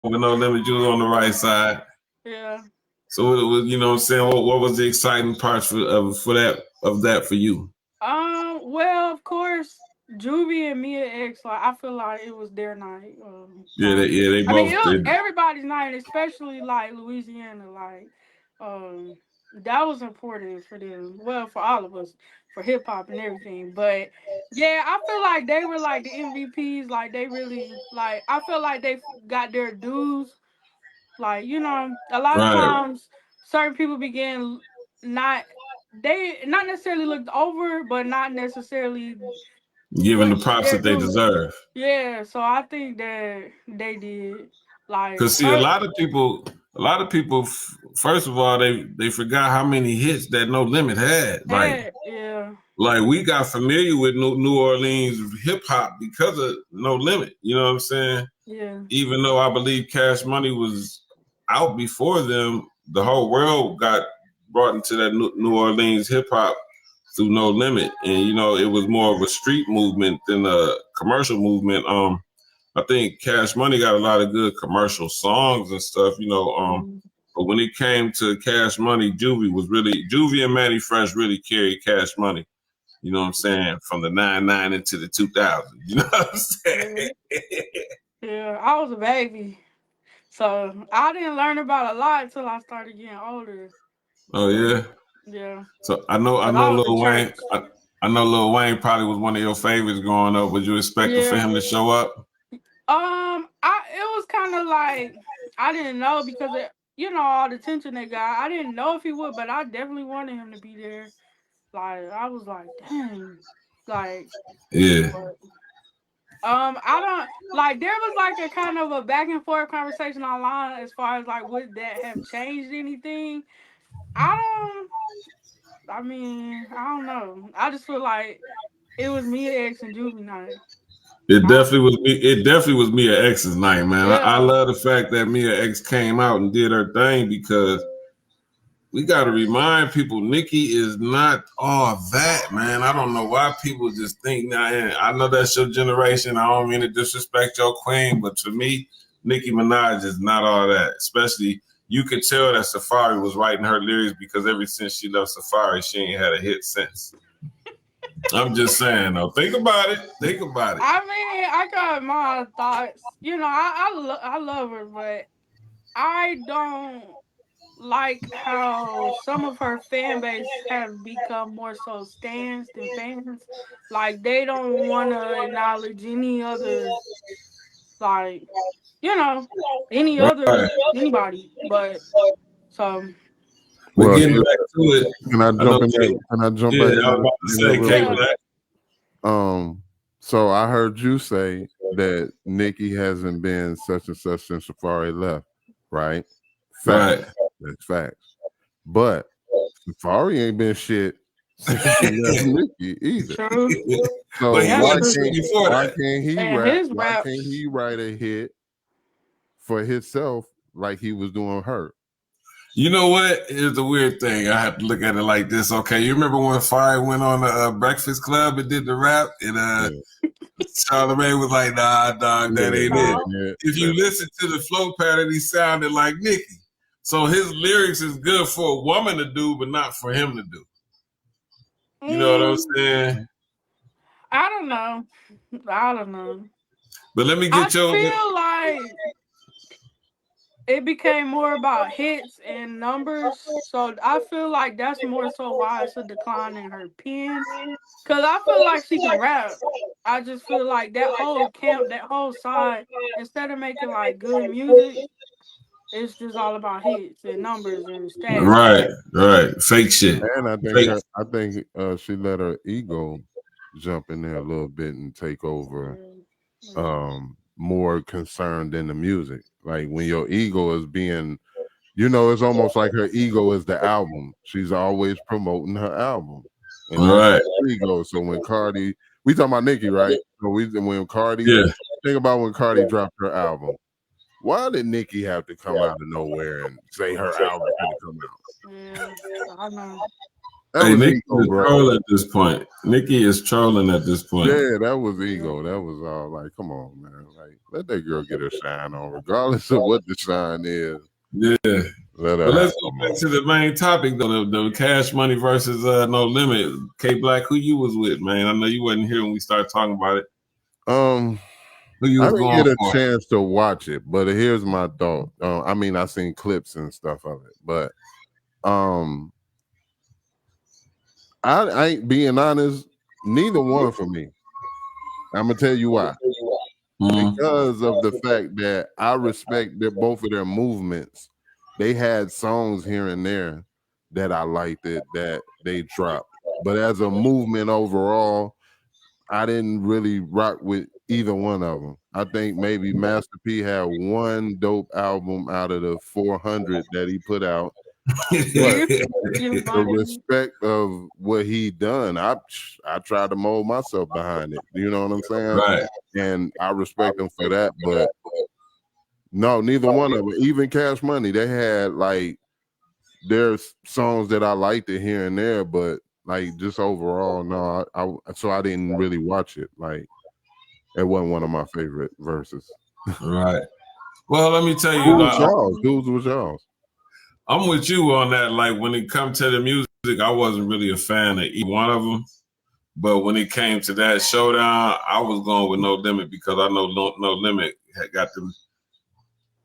with No Limit, you was on the right side. Yeah. So it was, you know what I'm saying? What was the exciting parts for that for you? Well, of course, Juvie and Mia X, like I feel like it was their night. Yeah, they I mean, both it was did. everybody's night, especially like Louisiana. Like, um, that was important for them. Well, for all of us, for hip hop and everything. But yeah, I feel like they were like the MVPs. Like they really like. I feel like they got their dues. Like a lot of Right. times certain people begin not they not necessarily looked over, but not necessarily Giving the put props their that they due. deserve. Yeah, so I think that they did. Like Cause see, a lot of people, first of all, they forgot how many hits that No Limit had. yeah. Like we got familiar with New Orleans hip hop because of No Limit. You know what I'm saying? Yeah. Even though I believe Cash Money was out before them, the whole world got brought into that New Orleans hip hop through No Limit, and it was more of a street movement than a commercial movement. I think Cash Money got a lot of good commercial songs and stuff, but when it came to Cash Money, Juvie and Manny Fresh really carried Cash Money. You know what I'm saying? From the 99 into the 2000s. You know what I'm saying? Yeah, I was a baby. So I didn't learn about a lot until I started getting older. Oh yeah. Yeah. So I know But I was in Lil Wayne. church. I know Lil Wayne probably was one of your favorites growing up. Was you expecting for Yeah. him to show up? It was kind of like I didn't know because all the attention they got. I didn't know if he would, but I definitely wanted him to be there. Like I was like, dang, like, Yeah. but, I don't like. There was like a kind of a back and forth conversation online as far as like would that have changed anything? I don't. I mean, I don't know. I just feel like it was me, X, and Juvie night. It I, definitely was me. It definitely was Mia X's night, man. I yeah. love the fact that Mia X came out and did her thing because we got to remind people Nicki is not all that, man. I don't know why people just think that. I know that's your generation. I don't mean to disrespect your queen, but to me, Nicki Minaj is not all that. Especially, you could tell that Safaree was writing her lyrics because ever since she left Safaree, she ain't had a hit since. I'm just saying, though. Think about it. Think about it. I mean, I got my thoughts. I love her, but I don't like how some of her fan base have become more so stands than fans. Like they don't want to acknowledge any other, like you know, any other Right. anybody. But so But Well, getting back to it, can I I know. jump in there? Can I jump Yeah, back I was about to in there say, real K yeah, quick? Black. So I heard you say that Nicki hasn't been such and such since Safaree left, right? Facts. Right. That's facts. But Safaree ain't been shit since he left Nicki either. true. So But he That's wasn't true. shit before why that. can't he And rap? his Why raps, can't he write a hit for himself like he was doing her? You know what? Here's the weird thing. I have to look at it like this. Okay, you remember when Fire went on the Breakfast Club and did the rap, and Charlamagne was like, "Nah, dog, that ain't it." no. If you listen to the flow pattern, he sounded like Nicki. So his lyrics is good for a woman to do, but not for him to do. You know what I'm Mm, saying? I don't know. I don't know. But let me I get your. feel like it became more about hits and numbers. So I feel like that's more so why it's a decline in her pen. Cause I feel like she can rap. I just feel like that whole camp, that whole side, instead of making like good music, it's just all about hits and numbers and stats. Right. Fake shit. And Fake. I think she let her ego jump in there a little bit and take over. More concerned than the music. Like when your ego is being, it's almost like her ego is the album. She's always promoting her album, and that's Right. her ego. So when Cardi, we talking about Nicki, right? So when Cardi, Yeah. think about when Cardi dropped her album. Why did Nicki have to come out of nowhere and say her album gonna come out? Yeah, I know. That Hey, was Nicki ego, is bro. trolling at this point. Nicki is trolling at this point. Yeah, that was ego. That was all like, come on, man. Like, let that girl get her shine on, regardless of what the shine is. Yeah. Let her But let's have go back to the main topic, though, the Cash Money versus No Limit. K Black, who you was with, man? I know you wasn't here when we started talking about it. Who you I was didn't going get a for? chance to watch it, but here's my thought. I mean, I seen clips and stuff of it, but I ain't being honest, neither one for me. I'm gonna tell you why. Because of the fact that I respect that both of their movements. They had songs here and there that I liked that they dropped. But as a movement overall, I didn't really rock with either one of them. I think maybe Master P had one dope album out of the 400 that he put out. But the respect of what he done, I tried to mold myself behind it. You know what I'm saying? Right. And I respect him for that. But no, neither one of them. Even Cash Money, they had like there's songs that I liked it here and there, but like just overall, no. So I didn't really watch it. Like it wasn't one of my favorite verses. Right. Well, let me tell you, Who was y'all's? I'm with you on that. Like when it comes to the music, I wasn't really a fan of either one of them. But when it came to that showdown, I was going with No Limit because I know No Limit had got them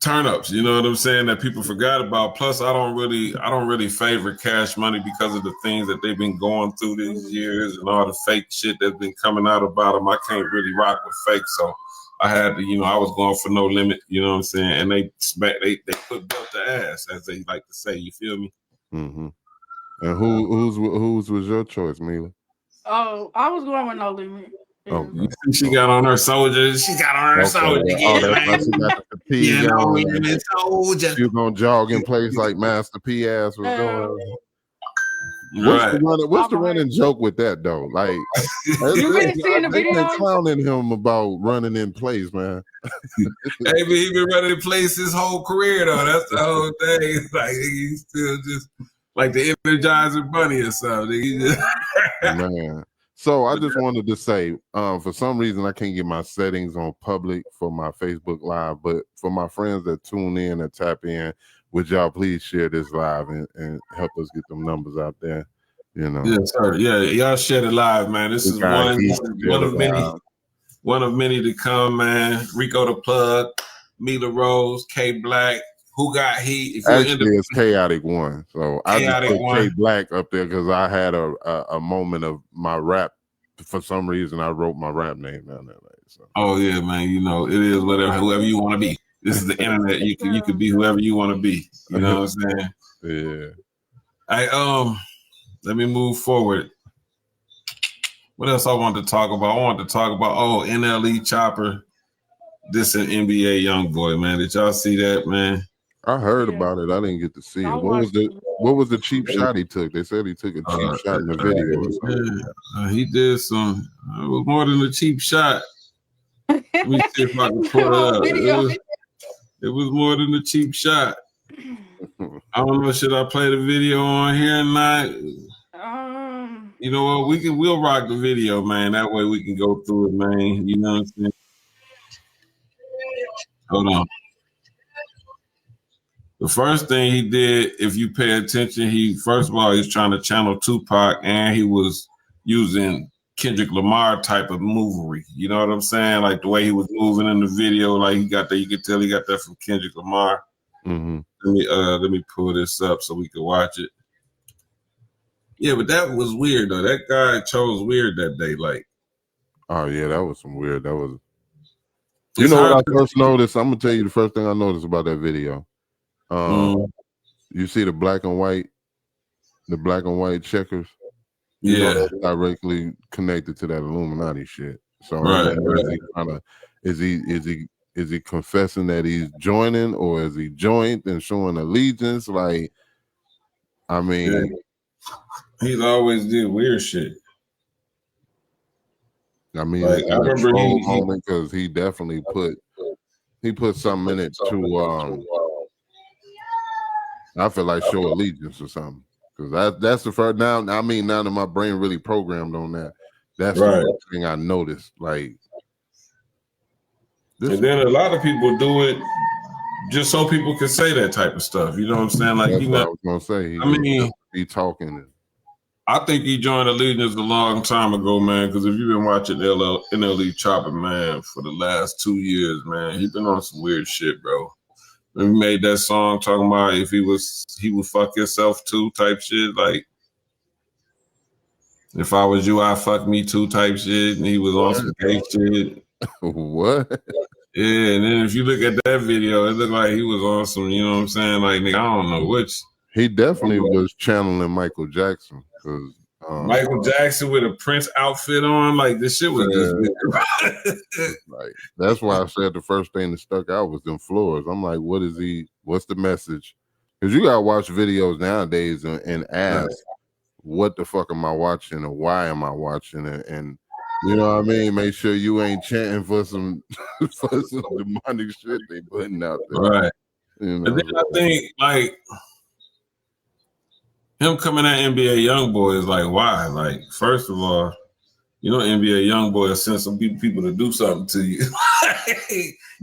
turn-ups. You know what I'm saying? That people forgot about. Plus, I don't really favor Cash Money because of the things that they've been going through these years and all the fake shit that's been coming out about them. I can't really rock with fake, so I had to, I was going for No Limit, you know what I'm saying? And they put belt the ass, as they like to say, you feel me? Mm-hmm. And whose was your choice, Mila? Oh, I was going with No Limit. Yeah. Oh, you see she got on her soldier. She got on her soldier. Oh, that's why she got the fatigue No on. Limit soldier. She was gonna jog in place like Master P ass was doing. Right. What's the running joke with that though? Like you been seeing the they've video? been clowning him about running in place, man. Hey, but he been running in place his whole career though. That's the whole thing. Like he's still just like the Energizer Bunny or something. Man. So I just wanted to say, for some reason I can't get my settings on public for my Facebook Live, but for my friends that tune in and tap in, would y'all please share this live and help us get them numbers out there? Yes, sir. Yeah, y'all share it live, man. This is one of many to come, man. Rico the Plug, Mila Rose, K Black. Who got heat? Actually, it's Kaotic one. So I just put One. K Black up there because I had a moment of my rap. For some reason, I wrote my rap name down there. So. Oh yeah, man. It is whoever you want to be. This is the internet. You can be whoever you want to be. You know what I'm saying? Yeah. Let me move forward. What else I wanted to talk about? I wanted to talk about NLE Chopper. This an NBA YoungBoy, man. Did y'all see that, man? I heard about it. I didn't get to see it. What was the cheap shot he took? They said he took a cheap shot in the video or something. He did some. It was more than a cheap shot. Let me see if I can pull it up. It was more than a cheap shot. I don't know. Should I play the video on here or not? You know what? We'll rock the video, man. That way we can go through it, man. You know what I'm saying? Hold on. The first thing he did, if you pay attention, first of all, he's trying to channel Tupac, and he was using Kendrick Lamar type of movery. You know what I'm saying? Like the way he was moving in the video, like you could tell he got that from Kendrick Lamar. Mm-hmm. Let me pull this up so we can watch it. Yeah, but that was weird though. That guy chose weird that day. Like, oh yeah, that was some weird. That was. You know what I first noticed? I'm gonna tell you the first thing I noticed about that video. You see the black and white checkers. Yeah, directly connected to that Illuminati shit. So is he confessing that he's joining, or is he joined and showing allegiance? Like, I mean, he's always did weird shit. I mean, like, I remember because he definitely put something in it to I feel like show allegiance or something. Because that's the first now. I mean, now that my brain really programmed on that, that's Right. the first thing I noticed. Like, and then a lot of people do it just so people can say that type of stuff. You know what I'm saying? Like, that's you what I know, was gonna say. I mean, be talking. I think he joined Allegiance a long time ago, man. Because if you've been watching NLE Chopper, man, for the last 2 years, man, he been on some weird shit, bro. When he made that song talking about if he would fuck himself too type shit, like if I was you, I'd fuck me too type shit, and he was on some gay shit. What? Yeah, and then if you look at that video, it looked like he was on some, you know what I'm saying? Like, nigga, I don't know which. He definitely was channeling Michael Jackson because Michael Jackson with a Prince outfit on, like this shit was just weird. Like that's why I said the first thing that stuck out was them floors. I'm like, what's the message? Because you gotta watch videos nowadays and ask, what the fuck am I watching or why am I watching it? And you know what I mean? Make sure you ain't chanting for some for some demonic shit they putting out there. Right. You know? And then I think like him coming at NBA YoungBoy is like, why? Like, first of all, you know, NBA YoungBoy will send some people to do something to you.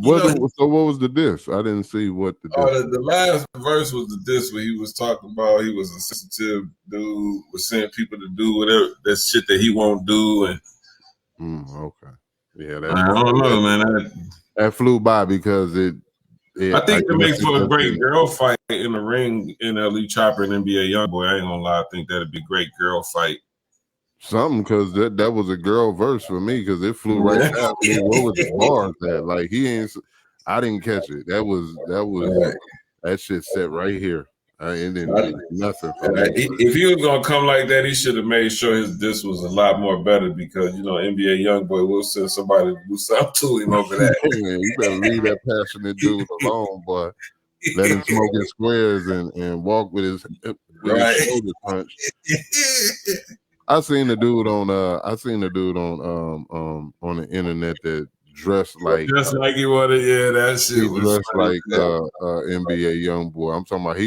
So what was the diss? I didn't see what the diss. The last verse was the diss where he was talking about he was a sensitive dude, was sending people to do whatever that shit that he won't do. And okay. Yeah, I don't know, man. That flew by because I think it makes for a great girl fight in the ring in NLE Chopper and NBA YoungBoy. I ain't gonna lie, I think that'd be a great girl fight. Something because that was a girl verse for me because it flew right past me. What was the bars that? Like I didn't catch it. That was that shit set right here. It didn't do nothing for me. If he was gonna come like that, he should have made sure this was a lot more better because you know NBA YoungBoy will send somebody to do something to him over that. You better leave that passionate dude alone, boy. Let him smoke his squares and walk with his shoulder punch. I seen a dude on the internet that dressed like he wanted, that shit was dressed like NBA YoungBoy. I'm talking about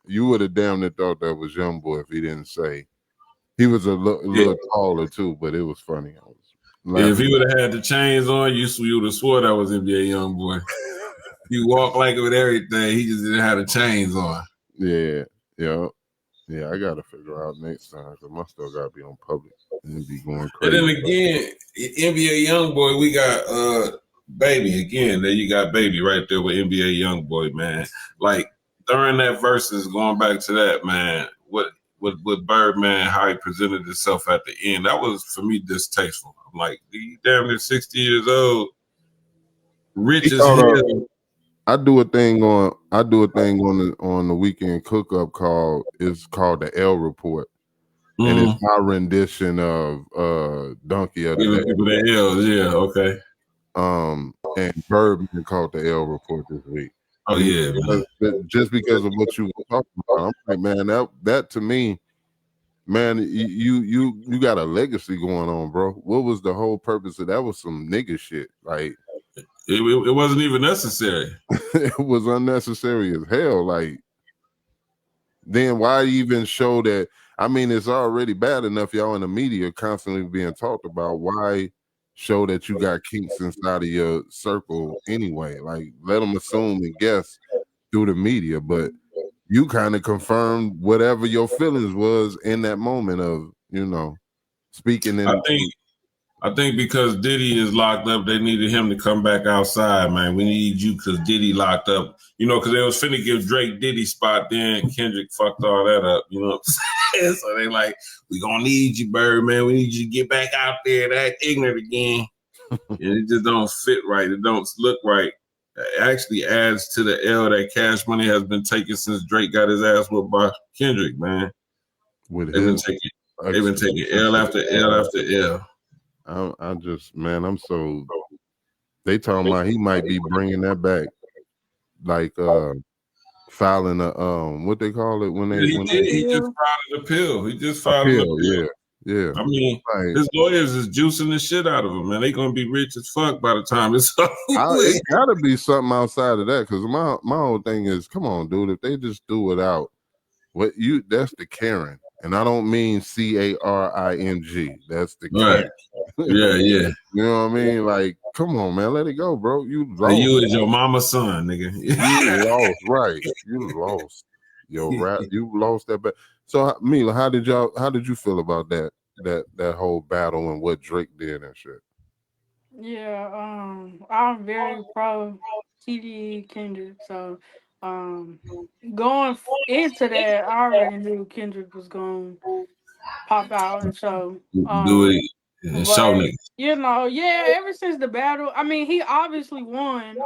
you would have damn near thought that was YoungBoy if he didn't say he was a little taller too, but it was funny. If he would have had the chains on, you would have swore that was NBA YoungBoy. He walked like it with everything. He just didn't have the chains on. Yeah, I gotta figure out next time because my stuff gotta be on public and be going crazy. And then again, NBA YoungBoy, we got Baby again. There you got Baby right there with NBA YoungBoy, man. Like during that verses, going back to that, man. With Birdman, how he presented himself at the end, that was for me distasteful. I'm like, you damn near 60 years old, rich as hell. I do a thing on the weekend cook up called the L Report, and it's my rendition of Donkey of the Day. The L's, yeah, okay. And Birdman called the L Report this week. Oh yeah, just because of what you were talking about, I'm like, man, that to me, man, you got a legacy going on, bro. What was the whole purpose of that? Was some nigga shit, like. It wasn't even necessary. It was unnecessary as hell. Like, then why even show that? I mean, it's already bad enough y'all in the media constantly being talked about. Why show that you got kinks inside of your circle anyway? Like, let them assume and guess through the media, but you kind of confirmed whatever your feelings was in that moment of, you know, speaking in. I think because Diddy is locked up, they needed him to come back outside, man. We need you because Diddy locked up. You know, because they was finna give Drake Diddy spot, then Kendrick fucked all that up, you know what I'm saying? So they like, we gonna need you, Birdman. We need you to get back out there and act ignorant again. And it just don't fit right. It don't look right. It actually adds to the L that Cash Money has been taking since Drake got his ass whooped by Kendrick, man. They've been taking L after L after L. I just, man, I'm so. They talking about he might be bringing that back, like filing a what they call it when they. He just filed an appeal. He just filed an appeal. Yeah. I mean, his lawyers is juicing the shit out of him, man. They gonna be rich as fuck by the time it's over. It gotta be something outside of that, because my whole thing is, come on, dude. If they just do it out, That's the Karen. And I don't mean Caring. That's the Right. Karen. Yeah, yeah. You know what I mean? Like, come on, man, let it go, bro. You So lost. you is your mama's son, nigga. You lost, right? You lost. Yo, rap. You lost that. So, Mila, how did you feel about that whole battle and what Drake did and shit? Yeah, I'm very pro TDE Kendrick. So, um, into that, I already knew Kendrick was going to pop out, and so, Do it and show but niggas. yeah, ever since the battle, I mean, he obviously won.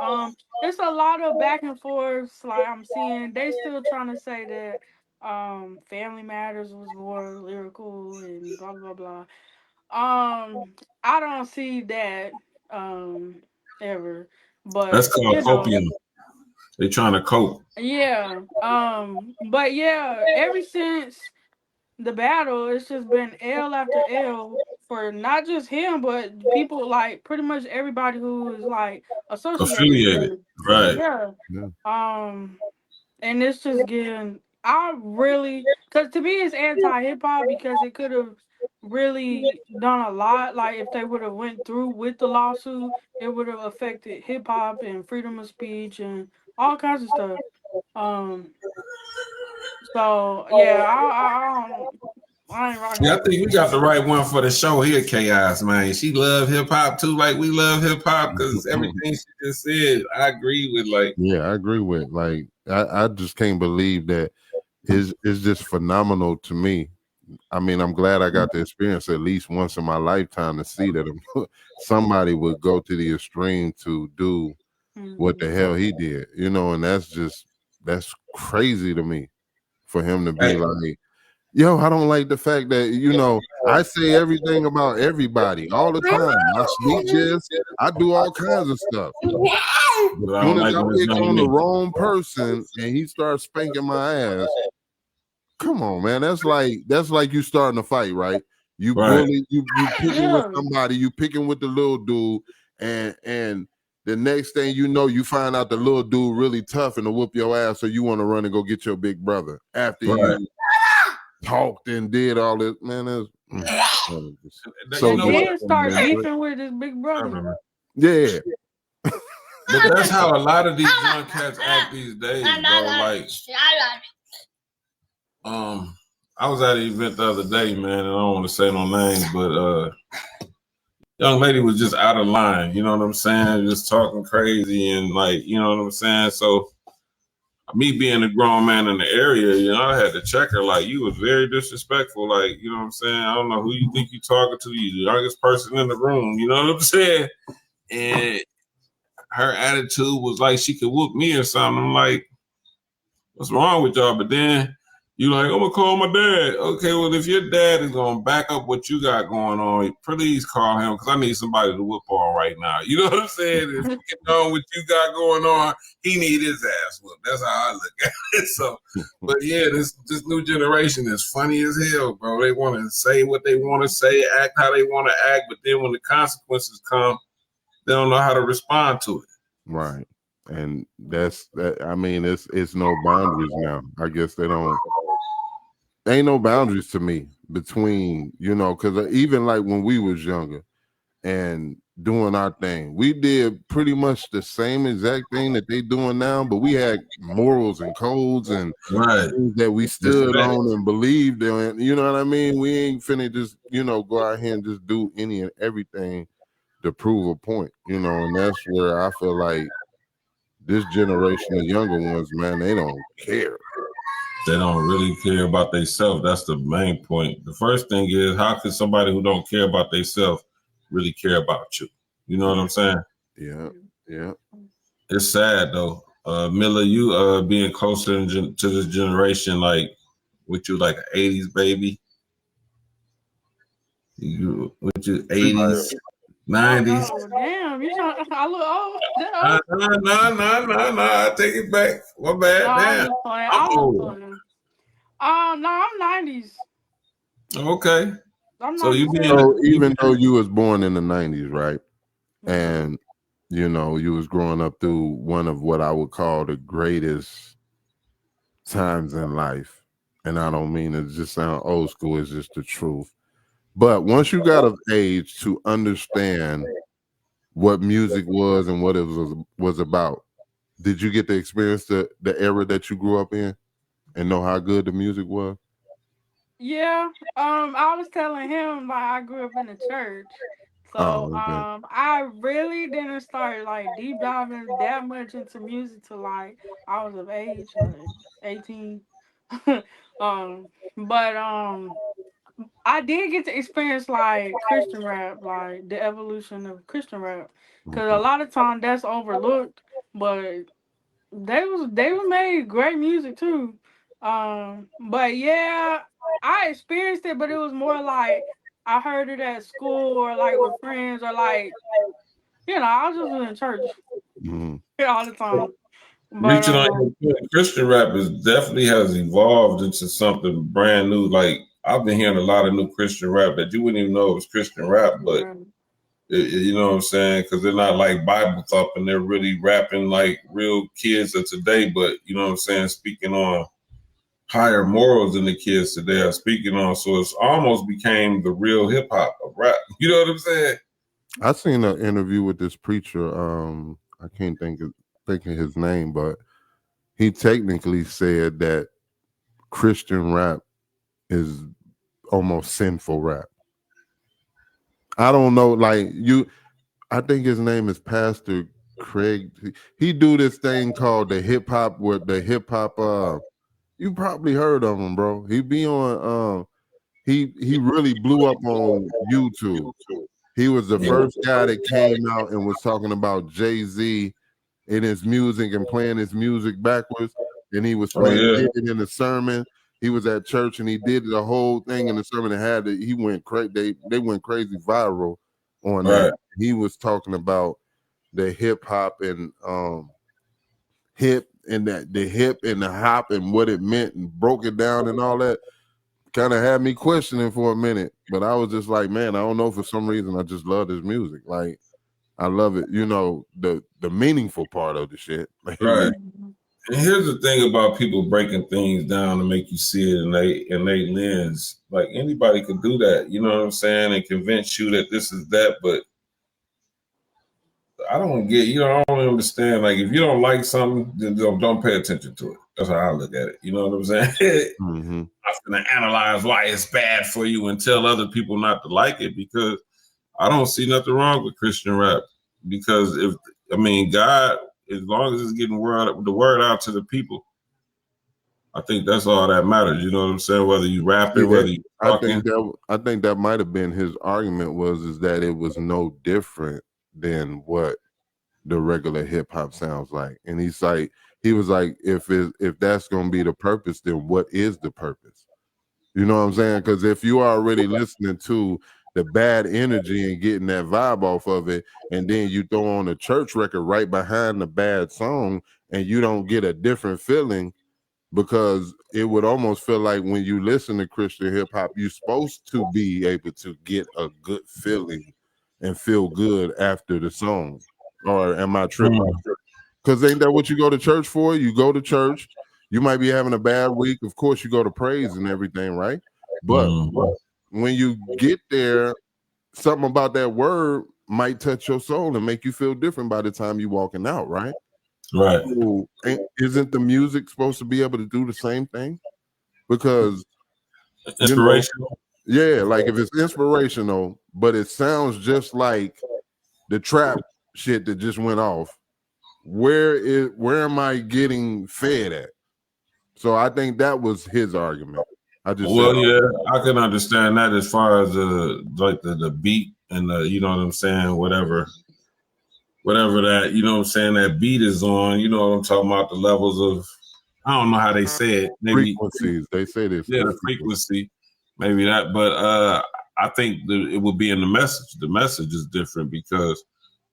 It's a lot of back and forths. Like I'm seeing, they still trying to say that Family Matters was more lyrical and blah blah blah. I don't see that um ever, That's but called copium. They trying to cope. yeah. But yeah, ever since the battle, it's just been L after L for not just him, but people like pretty much everybody who is like associated with Affiliated. him. Right. Yeah. Yeah. And it's just getting. I really, because to me it's anti hip hop because it could have really done a lot. Like if they would have went through with the lawsuit, it would have affected hip hop and freedom of speech and all kinds of stuff. Um. So yeah, I ain't rocking Yeah, I with think we got the right one for the show here, Chaos, man. She love hip hop too, like we love hip hop, because everything she just said, I agree with. Like, Yeah, I agree with. Like, I just can't believe that is just phenomenal to me. I mean, I'm glad I got to experience at least once in my lifetime to see that somebody would go to the extreme to do what the hell he did, and that's crazy to me for him to be like, yo, I don't like the fact that, I say everything about everybody all the time. I speak just, I do all kinds of stuff. As soon as I pick on the wrong person and he starts spanking my ass, come on, man. That's like you starting a fight, right? You bully, you picking with somebody, you picking with the little dude, and the next thing you know, you find out the little dude really tough and to whoop your ass, so you want to run and go get your big brother after you talked and did all this. Man, so then start beefing with his big brother. Yeah. But that's how a lot of these young cats act these days, bro. Like, I was at an event the other day, man, and I don't want to say no names, but young lady was just out of line, you know what I'm saying? Just talking crazy and like, you know what I'm saying? So me being a grown man in the area, I had to check her. Like, you was very disrespectful. Like, you know what I'm saying? I don't know who you think you talking to. You the youngest person in the room. You know what I'm saying? And her attitude was like she could whoop me or something. I'm like, what's wrong with y'all? But then you like, I'm gonna call my dad. Okay, well, if your dad is gonna back up what you got going on, please call him because I need somebody to whoop on right now. You know what I'm saying? If you get on what you got going on, he need his ass whooped. That's how I look at it. So, but yeah, this new generation is funny as hell, bro. They want to say what they want to say, act how they want to act, but then when the consequences come, they don't know how to respond to it. Right. And that's that. I mean, it's no boundaries now. I guess there ain't no boundaries to me between, because even like when we was younger and doing our thing, we did pretty much the same exact thing that they doing now, but we had morals and codes and things that we stood on and believed in. You know what I mean? We ain't finna just, go out here and just do any and everything to prove a point, and that's where I feel like this generation of younger ones, man, they don't care. They don't really care about themselves. That's the main point. The first thing is, how can somebody who don't care about themselves really care about you? You know what I'm saying? Yeah, yeah. It's sad though. Mila, you being closer to this generation, like with you, like an 80s baby. You with your 80s, 90s. Oh, damn, you trying? I look old. No. I take it back. My bad. No, I'm Damn. just playing. I'm I'm old. playing. No, I'm 90s. Okay. I'm so you even though you was born in the 90s, right? And you was growing up through one of what I would call the greatest times in life. and I don't mean it just sound old school, it's just the truth. But once you got of age to understand what music was and what it was about, did you get to experience the era that you grew up in and know how good the music was? Yeah. I was telling him like I grew up in the church. So Oh, okay. I really didn't start like deep diving that much into music till like I was of age, like 18. um but I did get to experience like Christian rap, like the evolution of Christian rap. Cause a Okay. lot of time that's overlooked, but they was made great music too. But yeah, I experienced it, but it was more like I heard it at school or like with friends or like I was just in church Mhm. all the time. But Reaching on your point, Christian rap is definitely has evolved into something brand new. Like I've been hearing a lot of new Christian rap that you wouldn't even know it was Christian rap, but right. you know what I'm saying? Because they're not like Bible thumping; they're really rapping like real kids of today. But you know what I'm saying? Speaking on higher morals than the kids today are speaking on, so it's almost became the real hip hop of rap. You know what I'm saying? I seen an interview with this preacher. I can't think of his name, but he technically said that Christian rap is almost sinful rap. I don't know, like you. I think his name is Pastor Craig. He do this thing called the hip hop with the hip hop. You probably heard of him, bro. He be on. He really blew up on YouTube. He was the Yeah. first guy that came out and was talking about Jay-Z in his music and playing his music backwards. And he was Oh playing yeah. did it in the sermon. He was at church and he did the whole thing in the sermon and had it. He went crazy. They went crazy viral on that. Right. He was talking about the hip hop and hip and that the hip and the hop and what it meant and broke it down and all that. Kind of had me questioning for a minute, but I was just like, man, I don't know, for some reason I just love this music. Like I love it, the meaningful part of the shit. Right. Mhm. And here's the thing about people breaking things down to make you see it in they lens. Like anybody could do that, you know what I'm saying, and convince you that this is that. But I don't get, I don't understand. Like if you don't like something, then don't pay attention to it. That's how I look at it. You know what I'm saying? Mm-hmm. I'm gonna analyze why it's bad for you and tell other people not to like it because I don't see nothing wrong with Christian rap. Because God, as long as it's getting the word out to the people, I think that's all that matters. You know what I'm saying? Whether you rapping, Yeah, whether you talking. I think that might have been his argument is that it was no different than what the regular hip hop sounds like. And he was like, if that's gonna be the purpose, then what is the purpose? You know what I'm saying? Because if you are already listening to the bad energy and getting that vibe off of it, and then you throw on a church record right behind the bad song, and you don't get a different feeling, because it would almost feel like when you listen to Christian hip hop, you're supposed to be able to get a good feeling and feel good after the song. Or am I tripping? Because ain't that what you go to church for? You go to church, you might be having a bad week. Of course, you go to praise and everything, right? But when you get there, something about that word might touch your soul and make you feel different by the time you walking out, right? Right. So, isn't the music supposed to be able to do the same thing? Because Inspirational. yeah, like if it's inspirational, but it sounds just like the trap shit that just went off, where am I getting fed at? So I think that was his argument. I just said, Well, yeah, I can understand that as far as the beat and the, you know what I'm saying, whatever that, you know what I'm saying, that beat is on, you know what I'm talking about, the levels of, I don't know how they say it, maybe, frequencies. They say this. yeah, the frequency, maybe that, but I think it would be in the message. The message is different because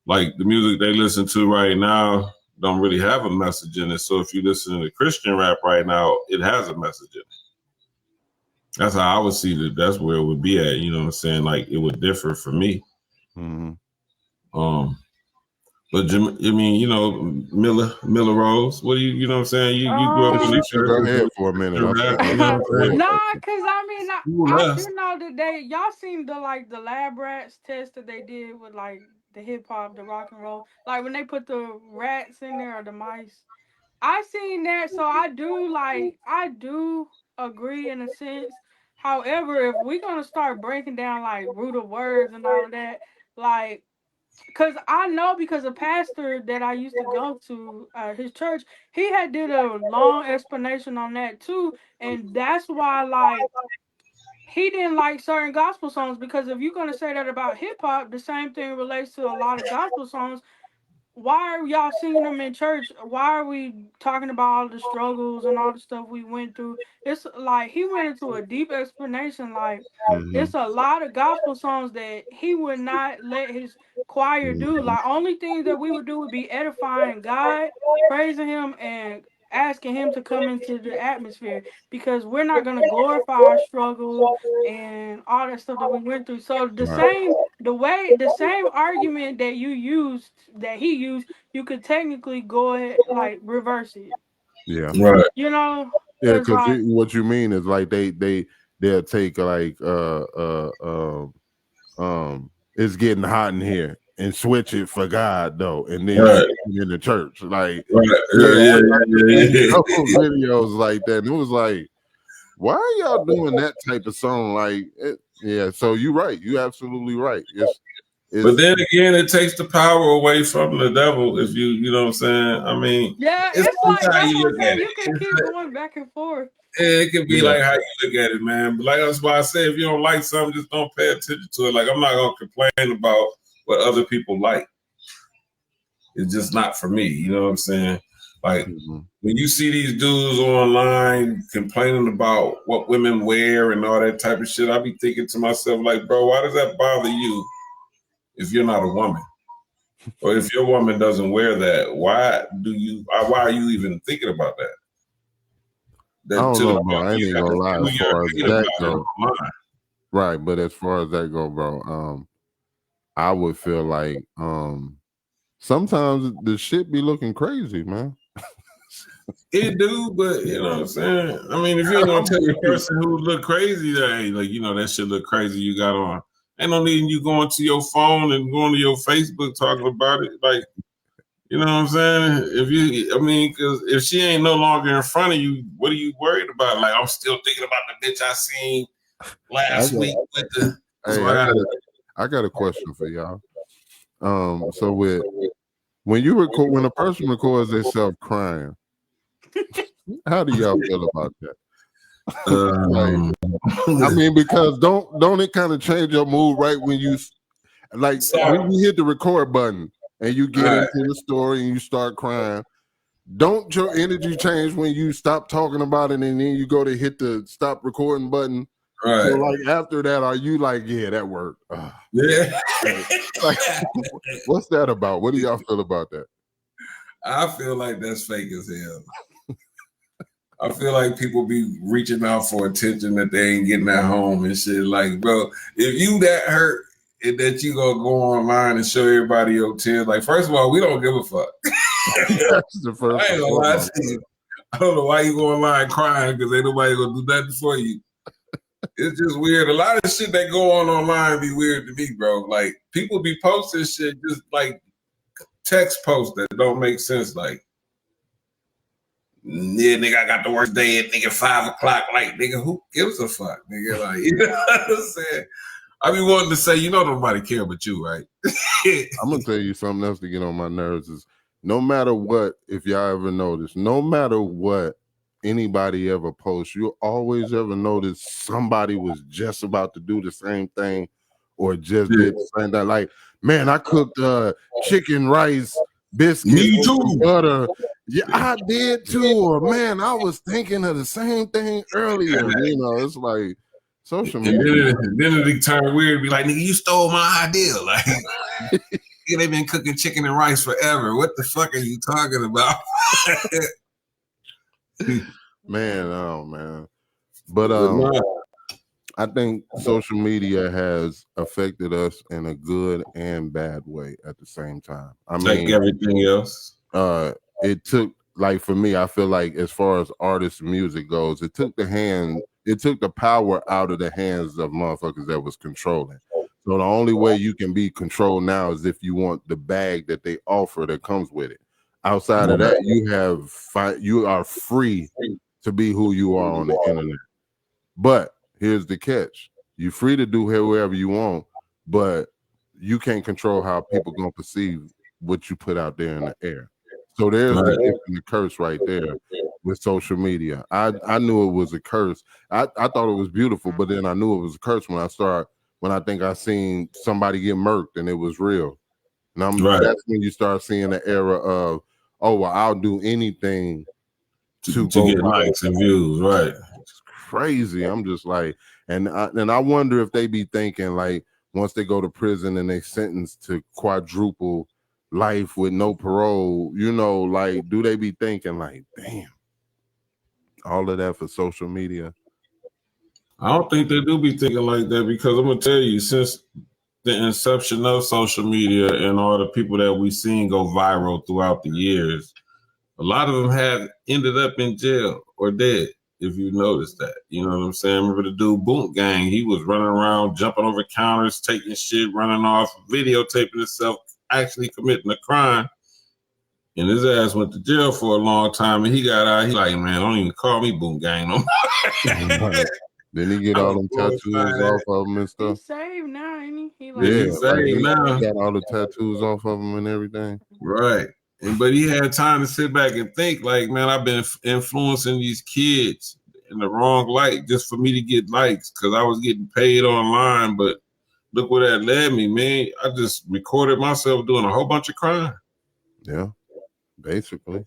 like the music they listen to right now don't really have a message in it. So if you listen to Christian rap right now, it has a message in it. That's how I would see that. That's where it would be at. You know what I'm saying? Like it would differ for me. Mm-hmm. But I mean, you know, Mila Rose. What do you know what I'm saying? You grew up in the She shook her head church. for a minute. You know what I'm saying? Nah, cause I mean, Who I less? do know that y'all seen the lab rats test that they did with like the hip hop, the rock and roll, like when they put the rats in there or the mice. I seen that, so I do agree in a sense. However, if we're gonna start breaking down like root of words and all of that, like, cause I know because a pastor that I used to go to, his church, he had did a long explanation on that too, and that's why like he didn't like certain gospel songs because if you're gonna say that about hip hop, the same thing relates to a lot of gospel songs. Why are y'all singing them in church? Why are we talking about all the struggles and all the stuff we went through? It's like he went into a deep explanation. Like it's a lot of gospel songs that he would not let his choir do. Like only thing that we would do would be edifying God, praising Him, and asking Him to come into the atmosphere because we're not gonna glorify our struggle and all that stuff that we went through. So the same argument that he used, you could technically go ahead like reverse it. Yeah. Right. You know, Yeah, because because like what you mean is like they'll take like it's getting hot in here and switch it for God though, and then Right. in the church. Like Right. yeah, Yeah. a couple videos like that. And it was like, why are y'all doing that type of song? Like yeah, so you're right. You're absolutely right. But then again, it takes the power away from the devil. If you know what I'm saying. I mean, yeah, it's it's like how that's you what I'm look at saying. it. You can keep going back and forth. It could be like how you look at it, man. But like that's why I say, if you don't like something, just don't pay attention to it. Like I'm not gonna complain about what other people like. It's just not for me. You know what I'm saying? Like when you see these dudes online complaining about what women wear and all that type of shit, I be thinking to myself, like, bro, why does that bother you if you're not a woman? Or if your woman doesn't wear that, why are you even thinking about that? I don't know, bro. I ain't even gonna lie as far as that go. Right, but as far as that go, bro, I would feel like sometimes the shit be looking crazy, man. It do, but you know what I'm saying? I mean, if you ain't gonna tell your person who look crazy that, hey, like, you know, that shit look crazy you got on. Ain't no need you going to your phone and going to your Facebook talking about it. Like, you know what I'm saying? Because if she ain't no longer in front of you, what are you worried about? Like, I'm still thinking about the bitch I seen last week with the. I got a question for y'all. So when a person records themselves crying, how do y'all feel about that? I mean, because don't it kind of change your mood right when you like when you hit the record button and you get into the story and you start crying? Don't your energy change when you stop talking about it and then you go to hit the stop recording button? Right. So like after that, are you like, yeah, that worked? Yeah. Like, what's that about? What do y'all feel about that? I feel like that's fake as hell. I feel like people be reaching out for attention that they ain't getting at home and shit. Like, bro, if you that hurt and that you gonna go online and show everybody your tears, like, first of all, we don't give a fuck. That's the first. I ain't gonna lie to you. I don't know why you go online crying because ain't nobody gonna do nothing for you. It's just weird. A lot of shit that go on online be weird to me, bro. Like, people be posting shit just like text posts that don't make sense. Like, yeah, nigga, I got the worst day at nigga 5 o'clock. Like, nigga, who gives a fuck? Nigga, like, you know what I'm saying? I be wanting to say, you know, nobody care but you, right? I'm gonna tell you something else to get on my nerves is no matter what, if y'all ever notice, no matter what anybody ever posts, you always ever notice somebody was just about to do the same thing or just did the same thing. Like, man, I cooked chicken rice biscuits with butter. Yeah, I did too. Or man, I was thinking of the same thing earlier. You know, it's like social media. Then it turn weird. Be like, nigga, you stole my idea. Like, they've been cooking chicken and rice forever. What the fuck are you talking about? Man, oh man. But I think social media has affected us in a good and bad way at the same time. I Like mean, everything else. It took, like, for me, I feel like as far as artist music goes, it took the power out of the hands of motherfuckers that was controlling. So the only way you can be controlled now is if you want the bag that they offer that comes with it. Outside of that, you are free to be who you are on the internet. But here's the catch: you're free to do whoever you want, but you can't control how people gonna perceive what you put out there in the air. So there's the gift and the curse right there with social media. I knew it was a curse. I thought it was beautiful, but then I knew it was a curse when I think I seen somebody get murked and it was real. And that's when you start seeing the era of, oh well, I'll do anything to go get likes and views, right? It's crazy. I'm just like, and I wonder if they be thinking like once they go to prison and they sentenced to quadruple life with no parole, like do they be thinking like, damn, all of that for social media? I don't think they do be thinking like that because I'm gonna tell you, since the inception of social media and all the people that we've seen go viral throughout the years, a lot of them have ended up in jail or dead. If you notice that, you know what I'm saying? Remember the dude Boot Gang? He was running around, jumping over counters, taking shit, running off, videotaping himself, actually committing a crime. And his ass went to jail for a long time, and he got out. He like, man, don't even call me Boot Gang no more. Didn't he get all them tattoos off of him and stuff? He's saved now, ain't he? He's saved now. He got all the tattoos off of him and everything. Right. But he had time to sit back and think, like, man, I've been influencing these kids in the wrong light just for me to get likes because I was getting paid online. But look where that led me, man. I just recorded myself doing a whole bunch of crime. Yeah, basically.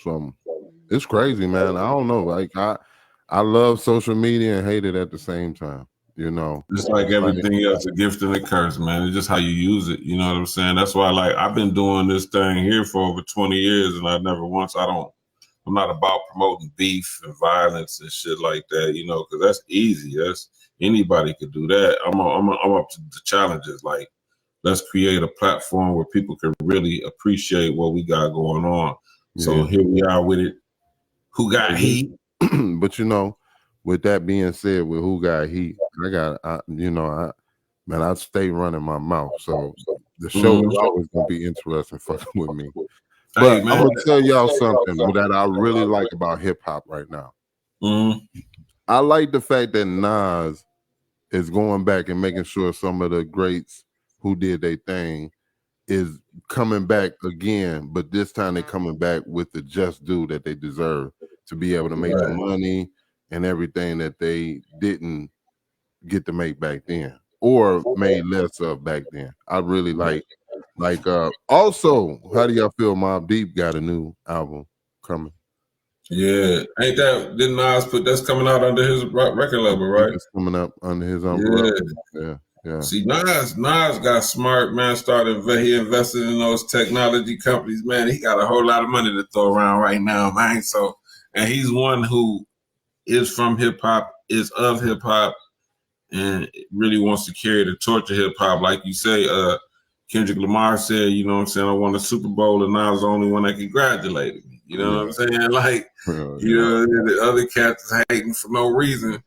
So it's crazy, man. I don't know. Like I love social media and hate it at the same time. Just like everything else, a gift and a curse, man. It's just how you use it. You know what I'm saying? That's why, like, I've been doing this thing here for over 20 years, and I'm not about promoting beef and violence and shit like that, because that's easy. That's anybody could do that. I'm up to the challenges. Like, let's create a platform where people can really appreciate what we got going on. Yeah. So here we are with it. Who got heat? But with that being said, with who got heat, I stay running my mouth. So the show is always gonna be interesting fucking with me. But I'm gonna tell y'all something that I really like about hip hop right now. I like the fact that Nas is going back and making sure some of the greats who did their thing is coming back again, but this time they're coming back with the just due that they deserve to be able to make the money and everything that they didn't get to make back then or made less of back then. I really like also, how do y'all feel Mobb Deep got a new album coming? Yeah, didn't Nas put that's coming out under his record label, right? It's coming up under his umbrella. Yeah. See, Nas got smart, man. He invested in those technology companies, man. He got a whole lot of money to throw around right now, man. So, and he's one who is from hip hop, is of hip hop, and really wants to carry the torch of hip hop. Like you say, Kendrick Lamar said, you know what I'm saying, I won a Super Bowl and Nas is the only one that congratulated me. You know what I'm saying? Like, the other cats is hating for no reason.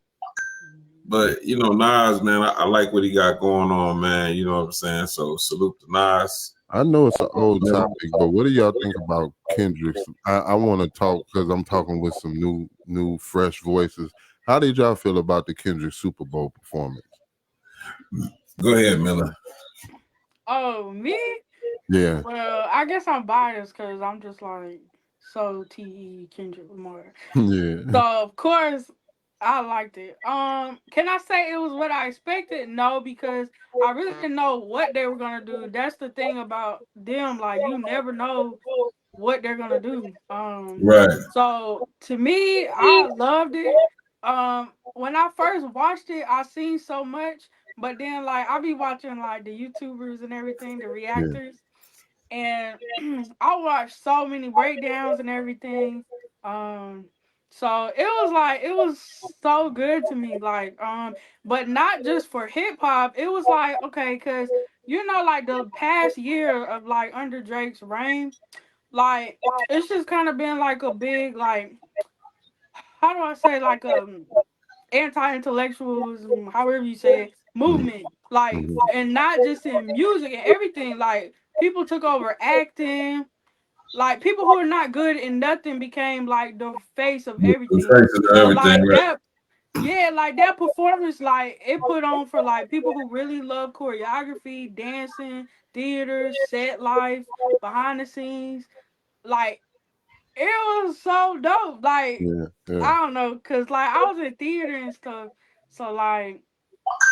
But, Nas, man, I like what he got going on, man. You know what I'm saying? So salute to Nas. I know it's an old topic, but what do y'all think about Kendrick? I want to talk because I'm talking with some new, fresh voices. How did y'all feel about the Kendrick Super Bowl performance? Go ahead, Mila. Oh, me? Yeah. Well, I guess I'm biased because I'm just like so T.E. Kendrick Lamar. Yeah. So of course I liked it. Can I say it was what I expected? No, because I really didn't know what they were gonna do. That's the thing about them. Like, you never know what they're gonna do. Right. So to me, I loved it. When I first watched it, I seen so much, but then like I be watching like the YouTubers and everything, the reactors, and I watched so many breakdowns and everything. So it was so good to me, like but not just for hip hop. It was like okay, cause like the past year of like under Drake's reign, like it's just kind of been like a big like how do I say like anti-intellectualism, however you say it, movement, like and not just in music and everything. Like people took over acting. Like people who are not good in nothing became like the face of The everything. face of So everything, like right? that, yeah, like that performance, like it put on for like people who really love choreography, dancing, theater, set life, behind the scenes. Like it was so dope. Like Yeah, yeah. I don't know, cause like I was in theater and stuff, so like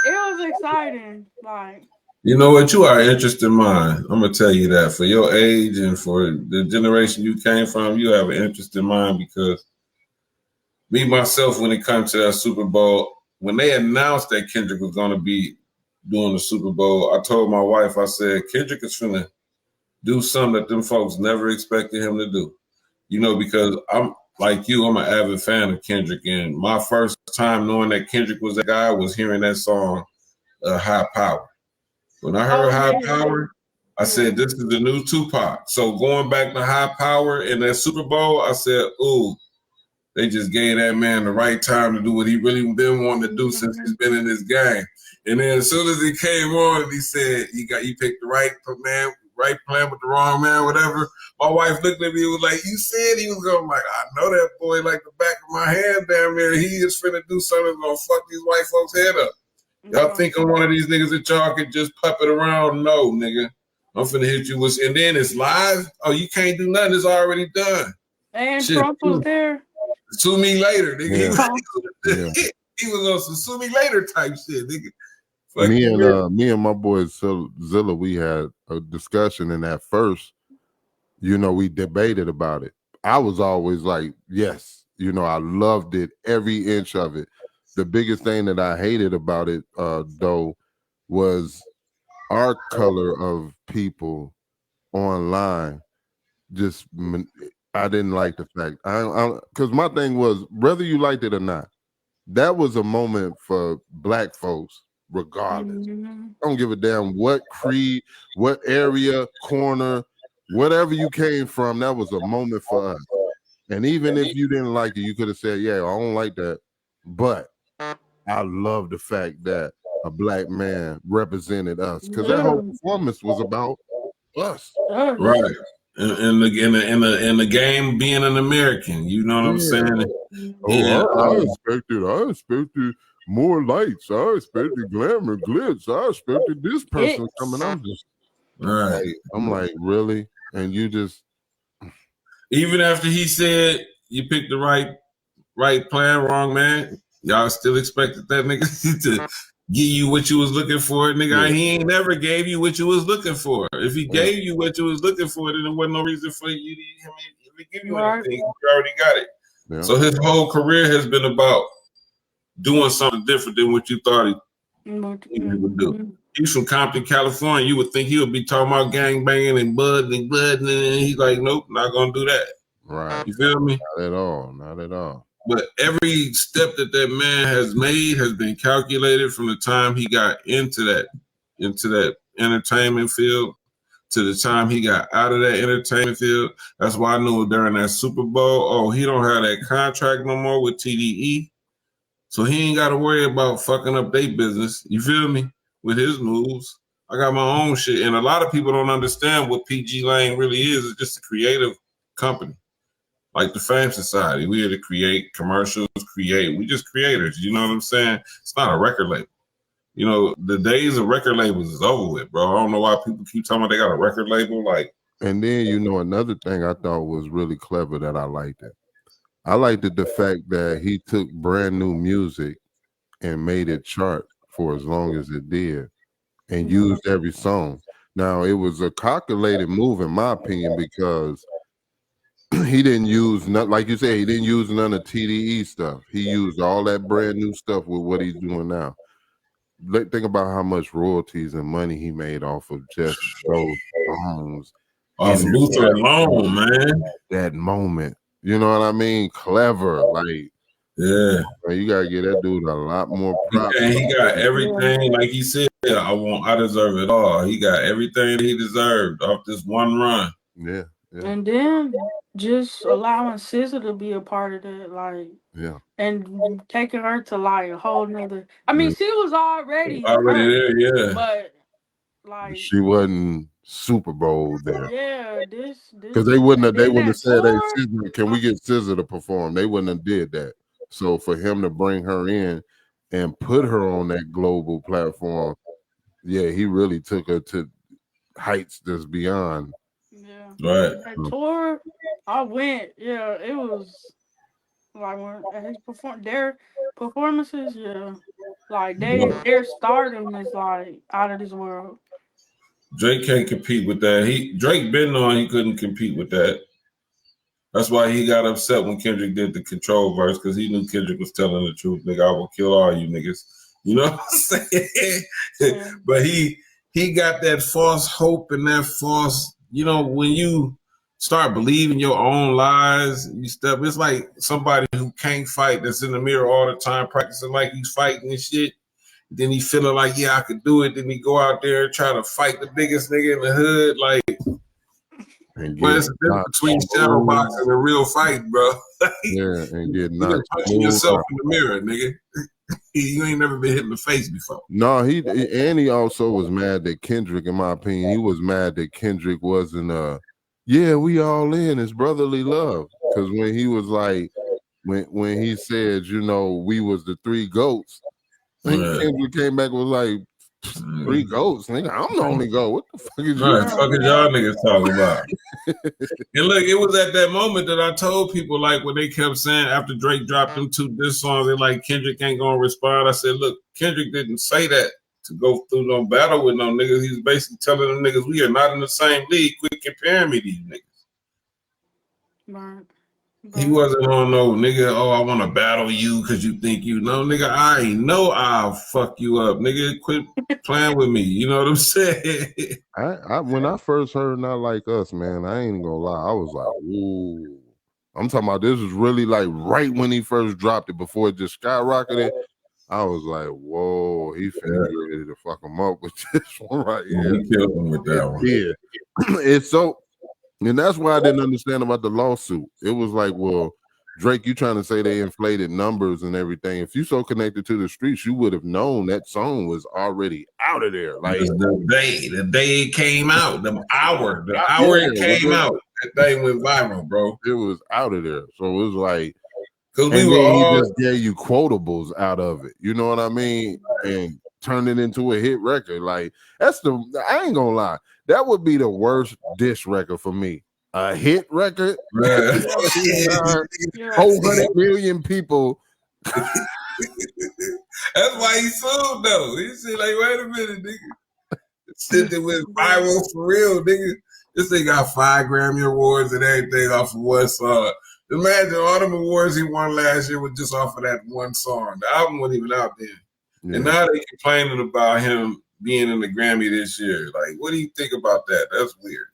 it was exciting. Like You know what? You are an interesting mind. I'm gonna tell you that for your age and for the generation you came from, you have an interesting mind because me myself, when it comes to that Super Bowl, when they announced that Kendrick was gonna be doing the Super Bowl, I told my wife, I said, Kendrick is finna do something that them folks never expected him to do. Because I'm like you, I'm an avid fan of Kendrick, and my first time knowing that Kendrick was that guy was hearing that song, High Power. When I heard oh High yeah, Power, I yeah, said, this is the new Tupac. So going back to High Power in that Super Bowl, I said, ooh, they just gave that man the right time to do what he really been wanting to do since he's been in this game. And then as soon as he came on and he said, you picked the right man, right plan with the wrong man, whatever. My wife looked at me and was like, you said he was going, like, I know that boy like the back of my hand down there. He is finna do something that's gonna fuck these white folks' head up. Y'all think I'm one of these niggas that y'all could just puppet around? No, nigga. I'm finna hit you with, and then it's live. Oh, you can't do nothing. It's already done. and Shit, Trump was there. sue me later, nigga. Yeah. He was on some sue me later type shit, nigga. Me and my boy Zilla, we had a discussion, and at first, we debated about it. I was always like, yes, I loved it, every inch of it. The biggest thing that I hated about it, though, was our color of people online. I didn't like the fact, because my thing was, whether you liked it or not, that was a moment for black folks, regardless. I don't give a damn what creed, what area, corner, whatever you came from, that was a moment for us. And even if you didn't like it, you could have said, yeah, I don't like that. But I love the fact that a black man represented us, because that whole performance was about us. Right. In the game being an American, you know what I'm saying? I expected more lights. I expected glamour, glitz. I expected this person coming. I'm just right. I'm like, really? And you just, even after he said you picked the right plan, wrong man, y'all still expected that nigga to give you what you was looking for, nigga. Yeah. He ain't never gave you what you was looking for. If he gave you what you was looking for, then there wasn't no reason for you to give you anything. You already got it. Yeah. So his whole career has been about doing something different than what you thought he would do. He's from Compton, California. You would think he would be talking about gang banging and blood, and he's like, nope, not gonna do that. Right. You feel me? Not at all. Not at all. But every step that man has made has been calculated from the time he got into that entertainment field to the time he got out of that entertainment field. That's why I knew during that Super Bowl, he don't have that contract no more with TDE. So he ain't got to worry about fucking up their business. You feel me? With his moves. I got my own shit. And a lot of people don't understand what PG Lane really is. It's just a creative company. Like the Fame Society. We here to create commercials, we just creators. You know what I'm saying? It's not a record label. The days of record labels is over with, bro. I don't know why people keep talking about they got a record label. Like, and then, another thing I thought was really clever that I liked it. I liked the fact that he took brand new music and made it chart for as long as it did and used every song. Now, it was a calculated move, in my opinion, because he didn't use, like you said, he didn't use none of TDE stuff. He used all that brand new stuff with what he's doing now. Think about how much royalties and money he made off of just those songs. Off Luther alone, man. That moment. You know what I mean? Clever. Like, Yeah. man, you gotta give that dude a lot more props. He got everything, like he said, I deserve it all. He got everything he deserved off this one run. Yeah. And then just allowing SZA to be a part of that, like, and taking her to like a whole nother. I mean, she was already there, yeah. but like she wasn't Super Bowl there. Yeah, this because they wouldn't have said, "Hey, SZA, can we get SZA to perform?" They wouldn't have did that. So for him to bring her in and put her on that global platform, yeah, he really took her to heights that's beyond. Yeah. Right. That tour, I went. Yeah, it was like when his their performances. Yeah, like their stardom is like out of this world. Drake can't compete with that. Drake been on he couldn't compete with that. That's why he got upset when Kendrick did the Control verse, because he knew Kendrick was telling the truth. Nigga, I will kill all you niggas. You know what I'm saying? Yeah. But he got that false hope and that false, when you start believing your own lies, it's like somebody who can't fight, that's in the mirror all the time practicing like he's fighting and shit. Then he feeling like, yeah, I could do it. Then he go out there and try to fight the biggest nigga in the hood. Like, well, it's a difference between shadow boxing and a real fight, bro. Yeah, and get knocked. Punching yourself in the mirror, nigga. You ain't never been hit in the face before. No, he also was mad that Kendrick, in my opinion, he was mad that Kendrick wasn't yeah, we all in, it's brotherly love. Because when he was like, when he said, we was the three goats, I think Kendrick came back and was like, 3 goats, nigga. I'm the only goat. What the fuck is y'all niggas talking about? And look, it was at that moment that I told people, like, when they kept saying after Drake dropped them 2 diss songs, they're like, Kendrick ain't gonna respond. I said, look, Kendrick didn't say that to go through no battle with no niggas. He's basically telling them niggas, we are not in the same league. Quit comparing me to these niggas. Right. He wasn't on no nigga, oh, I want to battle you because you think you know, nigga. I ain't know I'll fuck you up, nigga. Quit playing with me. You know what I'm saying? When I first heard Not Like Us, man, I ain't gonna lie. I was like, ooh. I'm talking about this was really like right when he first dropped it, before it just skyrocketed. I was like, whoa, he finna get ready to fuck him up with this one right here. He killed him with that one. Yeah. It's so. And that's why I didn't understand about the lawsuit. It was like, well, Drake, you trying to say they inflated numbers and everything. If you so connected to the streets, you would have known that song was already out of there. Like the day it came out, the hour it came out, that thing went viral, bro. It was out of there. So it was like, because he just gave you quotables out of it. You know what I mean? And turned it into a hit record. Like I ain't gonna lie. That would be the worst diss record for me. A hit record? 400 million people. That's why he sold though. He said, like, wait a minute, nigga. Shit that went viral for real, nigga. This thing got 5 Grammy Awards and everything off of one song. Imagine all them awards he won last year was just off of that one song. The album wasn't even out then. Yeah. And now they complaining about him being in the Grammy this year. Like, what do you think about that? That's weird.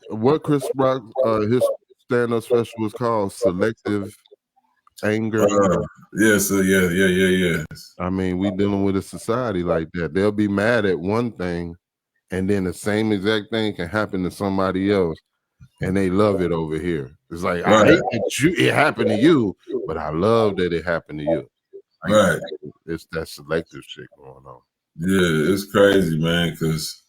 What Chris Rock, his stand-up special was called Selective Anger. Yes. I mean, we dealing with a society like that. They'll be mad at one thing, and then the same exact thing can happen to somebody else, and they love it over here. It's like, I hate that it happened to you, but I love that it happened to you. Right. It's that selective shit going on. Yeah, it's crazy, man, because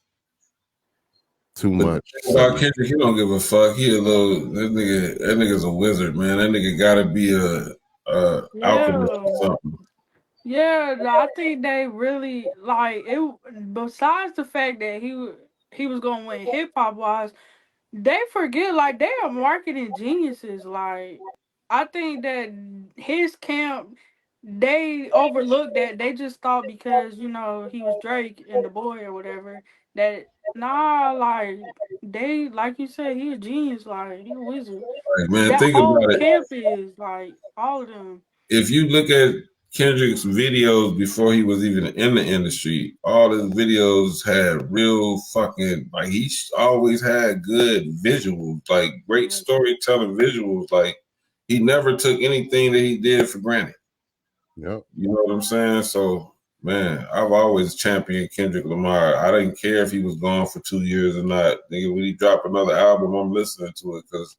too much. About Kendrick, he don't give a fuck. He that nigga's a wizard, man. That nigga gotta be a alchemist or something. Yeah, I think they really like it. Besides the fact that he was going to win hip hop wise, they forget like they are marketing geniuses. Like I think that his camp, they overlooked that. They just thought because he was Drake and the boy or whatever that like they, like you said, he a genius. Like he a wizard. Like, man, that think whole about camp is like all of them. If you look at Kendrick's videos before he was even in the industry, all his videos had real fucking, like, he always had good visuals, like great storytelling visuals. Like, he never took anything that he did for granted. Yep. You know what I'm saying? So, man, I've always championed Kendrick Lamar. I didn't care if he was gone for 2 years or not. Nigga, when he dropped another album, I'm listening to it because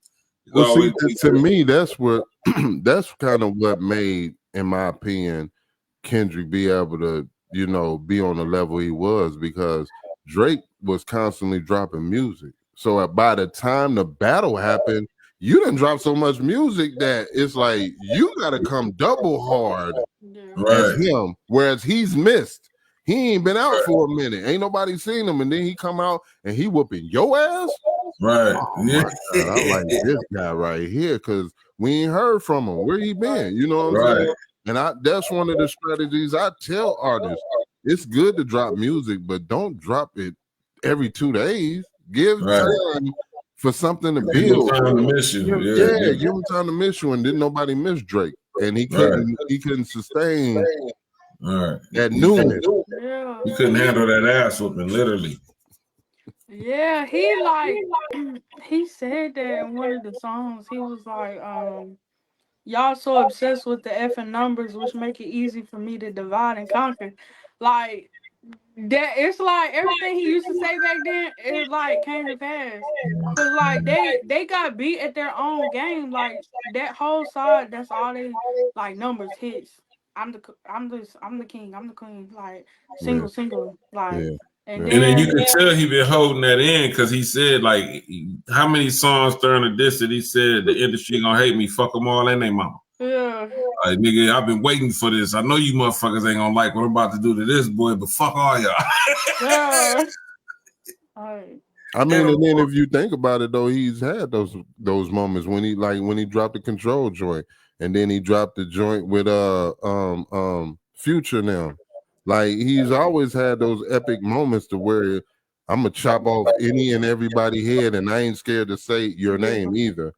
well, see, to me, that's what that's kind of what made, in my opinion, Kendrick be able to, you know, be on the level he was, because Drake was constantly dropping music. So by the time the battle happened, you didn't drop so much music that it's like you got to come double hard as him, whereas he's missed. He ain't been out for a minute. Ain't nobody seen him, and then he come out and he whooping your ass. Right. Oh, my God. I like this guy right here because we ain't heard from him. Where he been? You know what I'm saying? And that's one of the strategies I tell artists. It's good to drop music, but don't drop it every 2 days. Give time for something to build. Give him time to miss you. Give him time to miss you. And didn't nobody miss Drake. And he couldn't sustain that newness. Yeah. He couldn't handle that ass whooping, literally. Yeah, he said that in one of the songs. He was like, y'all so obsessed with the effing numbers, which make it easy for me to divide and conquer. Like that, it's like everything he used to say back then, it like came to pass. Cause like they got beat at their own game. Like that whole side, that's all they like numbers, hits. I'm the king, I'm the queen. Like single, like. And then you can tell he been holding that in because he said, like, how many songs during the diss that he said the industry gonna hate me, fuck them all and they mama. Yeah. Like, nigga, I've been waiting for this. I know you motherfuckers ain't gonna like what I'm about to do to this boy, but fuck all y'all. Yeah. I mean, and then if you think about it though, he's had those moments when he dropped the Control joint, and then he dropped the joint with Future now. Like, he's always had those epic moments to where I'm gonna chop off any and everybody head, and I ain't scared to say your name either.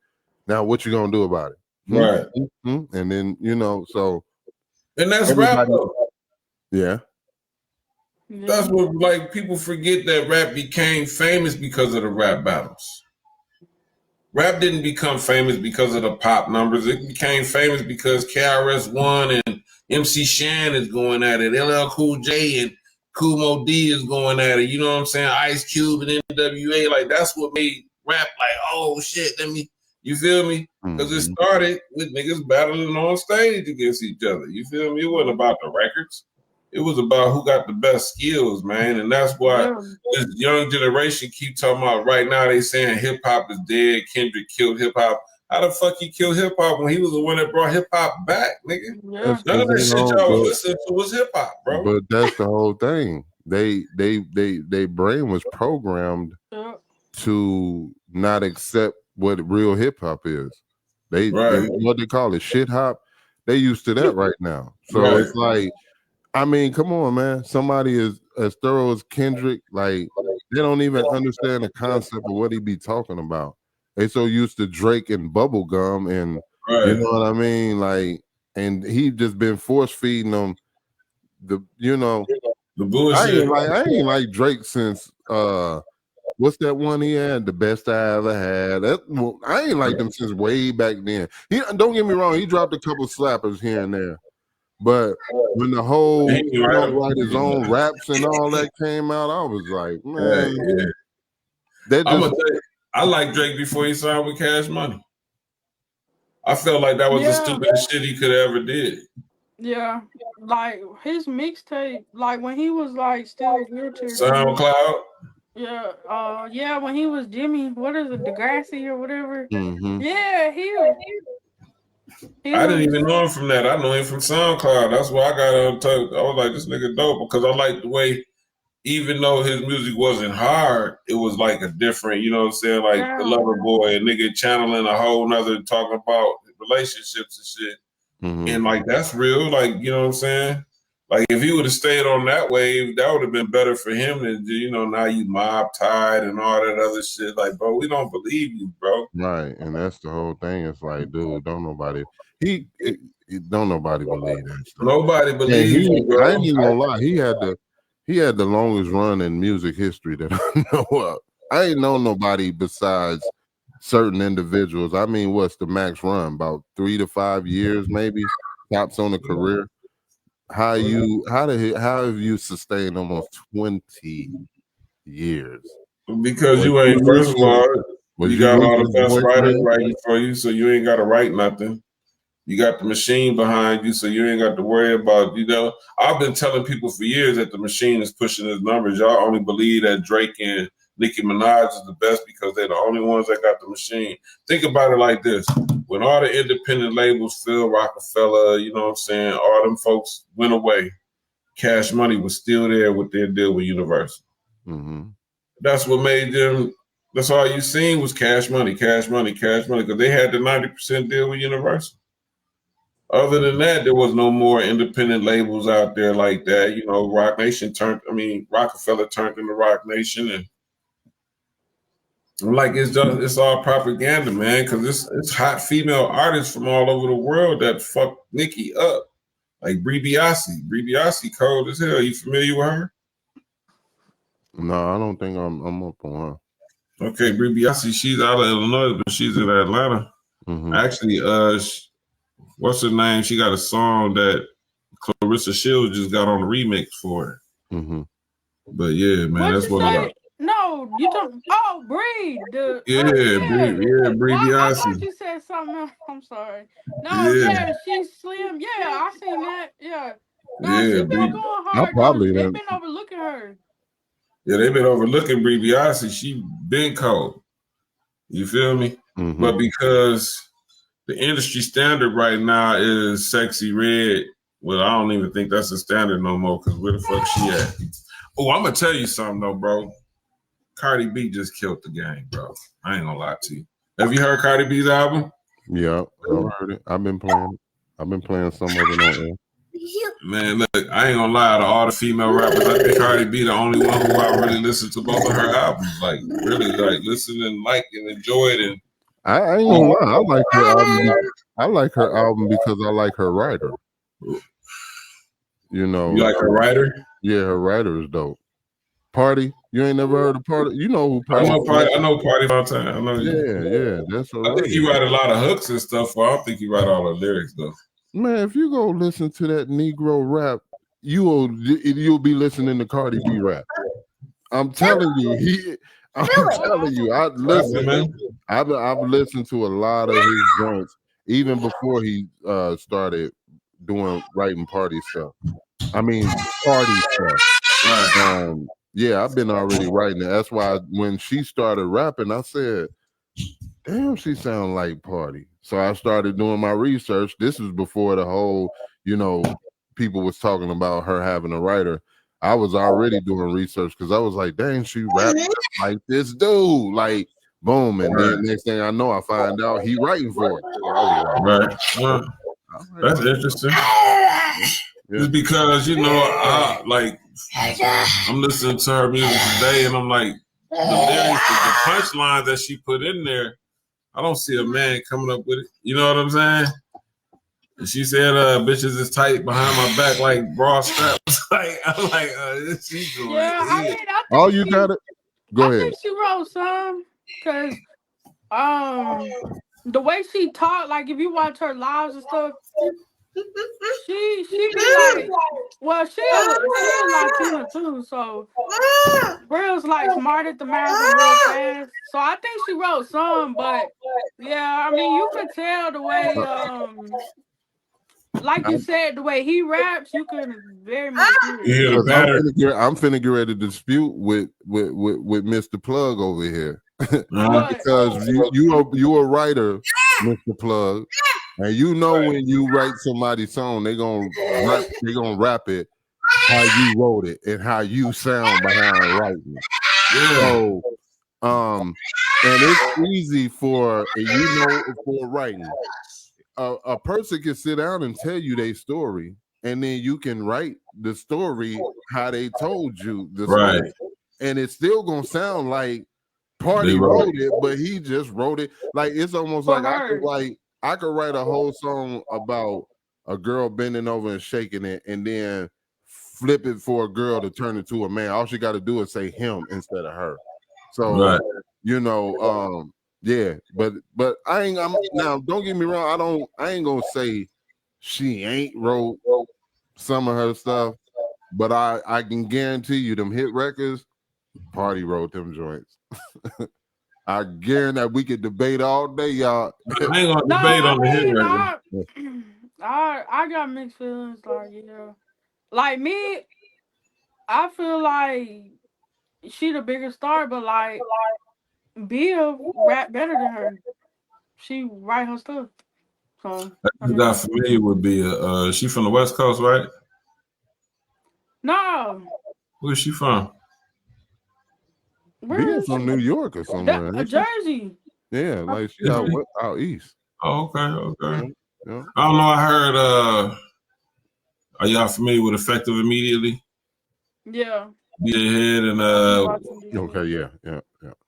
Now, what you gonna do about it? Right. And then, you know, so. And that's rap though. Yeah. That's what, like, people forget that rap became famous because of the rap battles. Rap didn't become famous because of the pop numbers. It became famous because KRS-One and MC Shan is going at it. LL Cool J and Kool Moe D is going at it. You know what I'm saying? Ice Cube and NWA. Like, that's what made rap like, oh shit, you feel me? Because it started with niggas battling on stage against each other. You feel me? It wasn't about the records. It was about who got the best skills, man. And that's why this young generation keep talking about right now. They saying hip hop is dead. Kendrick killed hip hop. How the fuck he killed hip hop when he was the one that brought hip hop back, nigga? None of that shit y'all was listening to was hip hop, bro. But that's the whole thing. They brain was programmed to not accept what real hip hop is. They what they call it, shit hop. They used to that right now. So it's like, I mean, come on, man. Somebody as thorough as Kendrick, like, they don't even understand the concept of what he be talking about. They so used to Drake and bubblegum and you know what I mean? Like, and he just been force feeding them the bullshit. I ain't like Drake since what's that one he had? The Best I Ever Had. I ain't like them since way back then. Don't get me wrong, he dropped a couple slappers here and there. But when the whole write his own raps and all that came out, I was like, man, I'm gonna tell you, I like Drake before he signed with Cash Money. I felt like that was the stupidest shit he could have ever did. Yeah, like his mixtape, like when he was like still wheelchair. SoundCloud. Yeah, when he was Jimmy, what is it, Degrassi or whatever? Mm-hmm. Yeah, I didn't even know him from that. I know him from SoundCloud. That's why I got on touch. I was like, this nigga dope, because I like the way, even though his music wasn't hard, it was like a different, you know what I'm saying? Like the Lover Boy, a nigga channeling a whole nother, talking about relationships and shit. Mm-hmm. And like, that's real. Like, you know what I'm saying? Like, if he would have stayed on that wave, that would have been better for him than, you know, now you mob tied and all that other shit. Like, bro, we don't believe you, bro. Right. And that's the whole thing. It's like, dude, don't nobody. don't nobody believe that stuff. Nobody believes you, bro. I ain't even gonna lie. He had the longest run in music history that I know of. I ain't know nobody besides certain individuals. I mean, what's the max run? About 3 to 5 years, maybe tops on a career. How have you sustained almost 20 years? Because you ain't, first of all, you got all the best writers writing for you, so you ain't got to write nothing. You got the machine behind you, so you ain't got to worry about, I've been telling people for years that the machine is pushing his numbers. Y'all only believe that Drake and Nicki Minaj is the best because they're the only ones that got the machine. Think about it like this. When all the independent labels, Phil Rockefeller, you know what I'm saying, all them folks went away, Cash Money was still there with their deal with Universal. Mm-hmm. That's what made them, that's all you seen was Cash Money, because they had the 90% deal with Universal. Other than that, there was no more independent labels out there like that. Rockefeller turned into Rock Nation, and I'm like, it's all propaganda, man, because it's hot female artists from all over the world that fuck Nicki up. Like Brie Biassi. Brie Biassi cold as hell. You familiar with her? No, I don't think I'm up on her. Okay, Brie Biassi, she's out of Illinois, but she's in Atlanta. Mm-hmm. Actually, what's her name? She got a song that Clarissa Shields just got on the remix for it. Mm-hmm. But yeah, man, that's what I. No, you talking? Oh, Bree. Brie Biassi. I thought you said something else. I'm sorry. No, she's slim. Yeah, I seen that. Yeah. No, she been going hard. They've been overlooking her. Yeah, they've been overlooking Brie Biassi. She been cold. You feel me? Mm-hmm. But because the industry standard right now is Sexy Red, well, I don't even think that's a standard no more, because where the fuck she at? Oh, I'm going to tell you something, though, bro. Cardi B just killed the game, bro. I ain't going to lie to you. Have you heard Cardi B's album? Yeah, I've heard it. I've been playing some of it on there. Man, look, I ain't gonna lie, to all the female rappers, I think Cardi B the only one who I really listen to both of her albums. Like, really, like, listen and like and enjoy it. And I ain't gonna lie, I like her album. I like her album because I like her writer. You like her writer? Yeah, her writer is dope. Party, you ain't never heard of Party? You know who Party? I know Party all the time. I know. Yeah, that's her. I think he write a lot of hooks and stuff. I don't think he write all the lyrics though. Man, if you go listen to that Negro rap, you'll be listening to Cardi B rap. I'm telling you, I've listened to a lot of his joints even before he started writing party stuff. I mean, party stuff. Right. Yeah, I've been already writing it. That's why when she started rapping, I said, damn, she sound like Party. So I started doing my research. This was before the whole, people was talking about her having a writer. I was already doing research because I was like, dang, she raps like this dude. Like, boom. And then next thing I know, I find out he writing for it. Right. That's interesting. It's because, I'm listening to her music today and I'm like, the lyrics, the punchlines that she put in there, I don't see a man coming up with it. You know what I'm saying? And she said, bitches is tight behind my back like bra straps. I'm like, she's doing it. I think you got it. Go ahead. I think she wrote some because the way she talked, like if you watch her lives and stuff, she be like, well, she a Latina too, so Brill's like smart at the math and real fast. So I think she wrote some, but yeah, I mean you could tell the way like you said, the way he raps, you can very much hear it. I'm finna get ready to dispute with Mr. Plug over here. Because you a writer, Mr. Plug. And when you write somebody's song, they gonna rap it how you wrote it and how you sound behind writing it. Yeah. So, and it's easy for writing. A person can sit down and tell you their story, and then you can write the story how they told you the story, and it's still gonna sound like Party wrote it, but he just wrote it. Like it's almost like I could write I could write a whole song about a girl bending over and shaking it, and then flip it for a girl to turn into a man. All she got to do is say him instead of her. So Right. you know, yeah. But I ain't. I'm now. Don't get me wrong. I ain't gonna say she ain't wrote some of her stuff, but I can guarantee you them hit records. Party wrote them joints. I guarantee that we could debate all day, y'all. I ain't gonna No, debate I on the hit mean, record. I got mixed feelings. Like, yeah, like me, I feel like she the bigger star, but like Bia rap better than her. She write her stuff. So I You got mean, familiar with Bia. She from the West Coast, right? no, Where's she from? where Being is from she? New York or somewhere, ain't she? Jersey. Yeah, like she Is out she? out east. Oh, okay. Yeah. I don't know. I heard. Are y'all familiar with Effective Immediately? Yeah. Be ahead and Okay, yeah. yeah,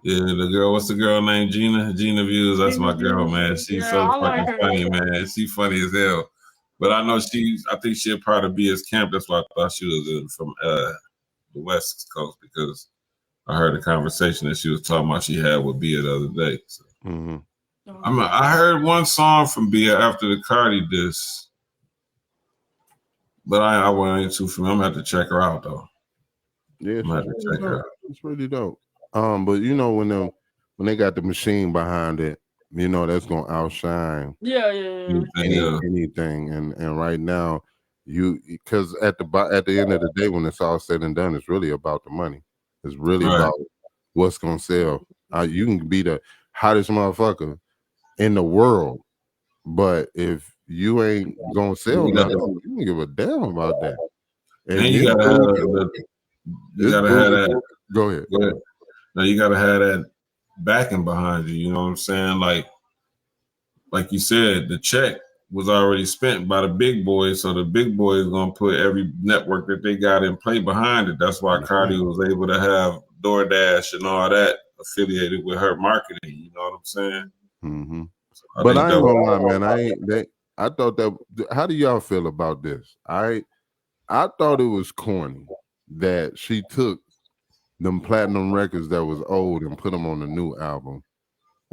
the girl. What's the girl named Gina? Gina Views. That's my girl, man. She's Yeah, so I like fucking her. funny, man. She's funny as hell. But I know I think she'll probably be as camp. That's why I thought she was from the West Coast because I heard a conversation that she was talking about she had with Bia the other day. So. Mm-hmm. I heard one song from Bia after the Cardi diss, but I wasn't too familiar. I'm gonna have to check her out though. Yeah, I'm gonna have to check her out. it's really dope. But you know when they got the machine behind it, you know that's gonna outshine anything. And right now, because at the end of the day, when it's all said and done, it's really about the money. It's really about what's gonna sell. You can be the hottest motherfucker in the world, but if you ain't gonna sell nothing, you don't give a damn about that. And you gotta have that. Go ahead. Now you gotta have that backing behind you. You know what I'm saying? Like you said, the check was already spent by the big boys, so the big boys gonna put every network that they got in play behind it. That's why Cardi was able to have DoorDash and all that affiliated with her marketing. You know what I'm saying? Mm-hmm. But I ain't gonna lie, man. I thought that. How do y'all feel about this? I thought it was corny that she took them platinum records that was old and put them on the new album.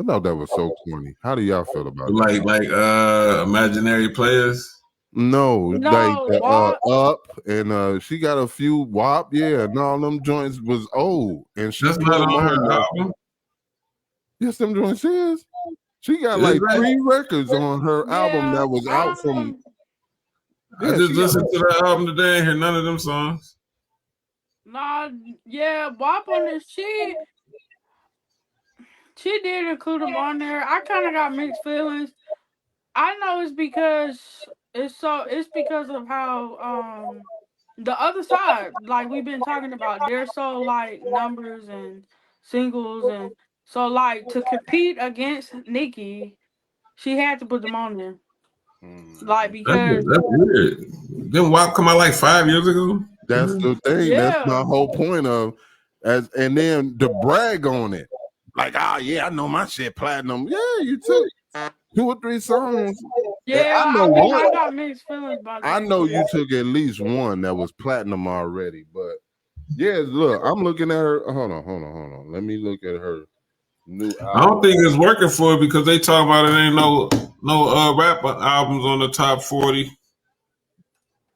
I thought that was so corny. How do y'all feel about that? Like Imaginary Players? No, like Up and she got a few WAP, and all them joints was old, and she That's not on her album. Yes, them joints is. She got like 3 records on her album that was out from. I just listened to that album today and hear none of them songs. Nah, yeah, WAP on this shit. She did include them on there. I kind of got mixed feelings. I know it's because of how the other side, like we've been talking about, they're so like numbers and singles, and so like to compete against Nicki, she had to put them on there. Like because that's weird. Didn't WAP come out like 5 years ago? That's the thing. Yeah. That's my whole point of and then to brag on it. Like, yeah, I know my shit platinum. Yeah, you took 2 or 3 songs. Yeah, I got mixed feelings about that. I know you took at least one that was platinum already, but yeah, look, I'm looking at her. Hold on. Let me look at her new album. I don't think it's working for her because they talk about it ain't no rap albums on the top 40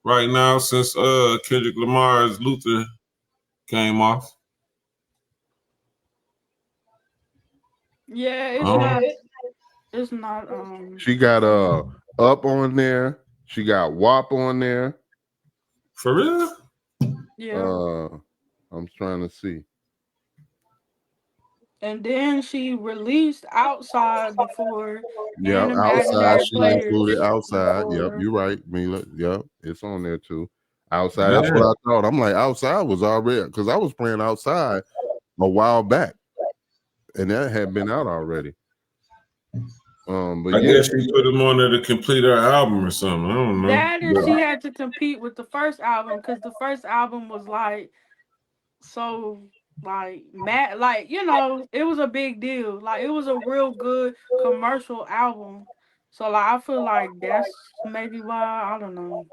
right now since Kendrick Lamar's Luther came off. Yeah, it's not. She got Up on there. She got WAP on there. For real? Yeah. I'm trying to see. And then she released Outside before. Yeah, and Outside she Players included Outside. before. Yep, you're right, Mila. Yep, it's on there too. Outside. That's what I thought. I'm like, Outside was already because I was playing Outside a while back, and that had been out already. But I guess she put them on there to complete her album or something. I don't know. That and she had to compete with the first album because the first album was like so like mad, like it was a big deal. Like it was a real good commercial album. So like I feel like that's maybe why I don't know.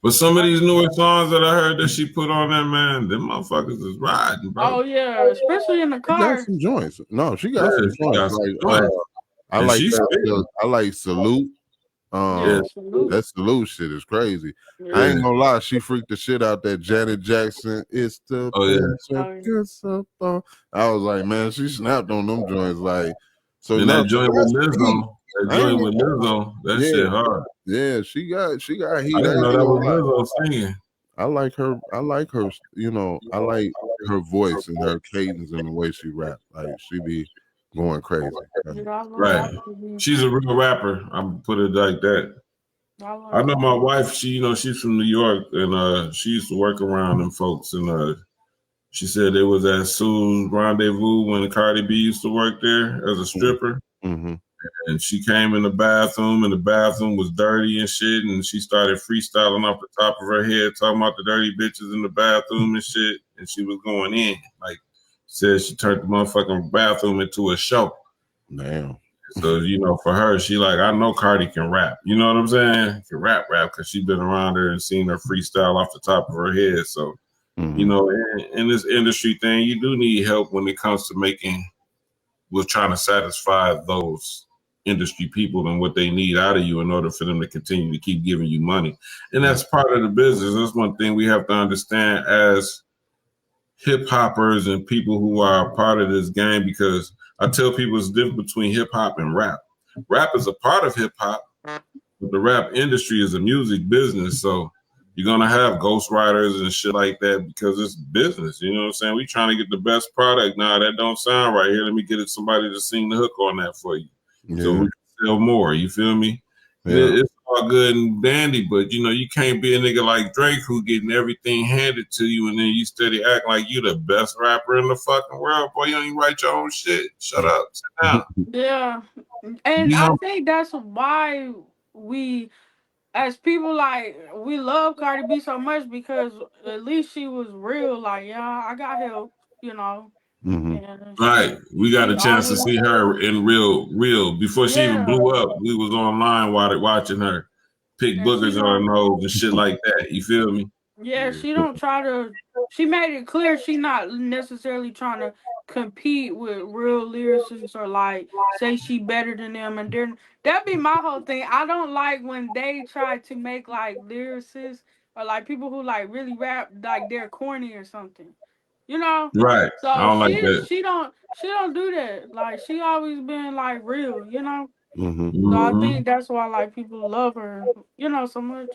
But some of these newer songs that I heard that she put on there, man, them motherfuckers is riding, bro. Oh yeah, especially in the She got car. some joints. No, she Yeah, got some she joints. got some Like joints. I And like she's that. I like Salute. yeah. Yeah, salute. That Salute shit is crazy. I Yeah. ain't gonna lie, she freaked the shit out that Janet Jackson. It's the Oh yeah. I was like, man, she snapped on them joints. Like, so And no, that joint with Lizzo, that yeah, shit hard. yeah, she got heat. I I didn't ain't know that gonna was lie. Lizzo singing. I like her. You know, I like her voice and her cadence and the way she rap. Like she be going crazy. Yeah, I love Right. R&B. She's a real rapper. I'm put it like that. I love I know my R&B. wife, she's from New York and she used to work around them folks and she said it was at Sue's Rendezvous when Cardi B used to work there as a stripper. Mm-hmm. And she came in the bathroom and the bathroom was dirty and shit. And she started freestyling off the top of her head, talking about the dirty bitches in the bathroom and shit. And she was going in. Like, said she turned the motherfucking bathroom into a show. Damn. So, for her, she like, I know Cardi can rap. You know what I'm saying? Can rap, because she been around her and seen her freestyle off the top of her head. So, in this industry thing, you do need help when it comes to trying to satisfy those industry people and what they need out of you in order for them to continue to keep giving you money. And that's part of the business. That's one thing we have to understand as hip hoppers and people who are part of this game, because I tell people it's different between hip hop and rap. Rap is a part of hip hop, but the rap industry is a music business. So you're going to have ghostwriters and shit like that because it's business. You know what I'm saying? We trying to get the best product. Nah, that don't sound right here. Let me get somebody to sing the hook on that for you. Yeah. So we can sell more. You feel me? Yeah. It's all good and dandy, but you can't be a nigga like Drake who getting everything handed to you and then you steady act like you the best rapper in the fucking world. Boy, you don't even write your own shit. Shut up. Sit down. Yeah. And I think that's why we as people we love Cardi B so much because at least she was real. Like, yeah, I got help, Mm-hmm. And right. We got a chance to see her in real. Before she even blew up, we was online watching her pick boogers on her nose and shit like that. You feel me? Yeah, she don't try to. She made it clear she not necessarily trying to compete with real lyricists or say she better than them. And that be my whole thing. I don't like when they try to make lyricists or people who really rap they're corny or something. Right. So I don't like that. she don't do that. She always been real. Mm-hmm. So I think that's why people love her. So much.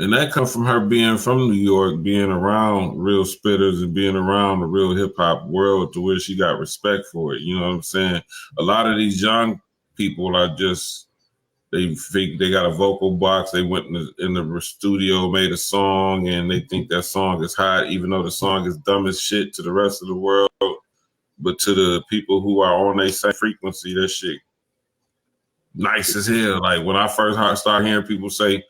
And that comes from her being from New York, being around real spitters and being around the real hip hop world to where she got respect for it. You know what I'm saying? A lot of these young people are they think they got a vocal box. They went in the studio, made a song, and they think that song is hot, even though the song is dumb as shit to the rest of the world. But to the people who are on their same frequency, that shit nice as hell. Like when I first started hearing people say,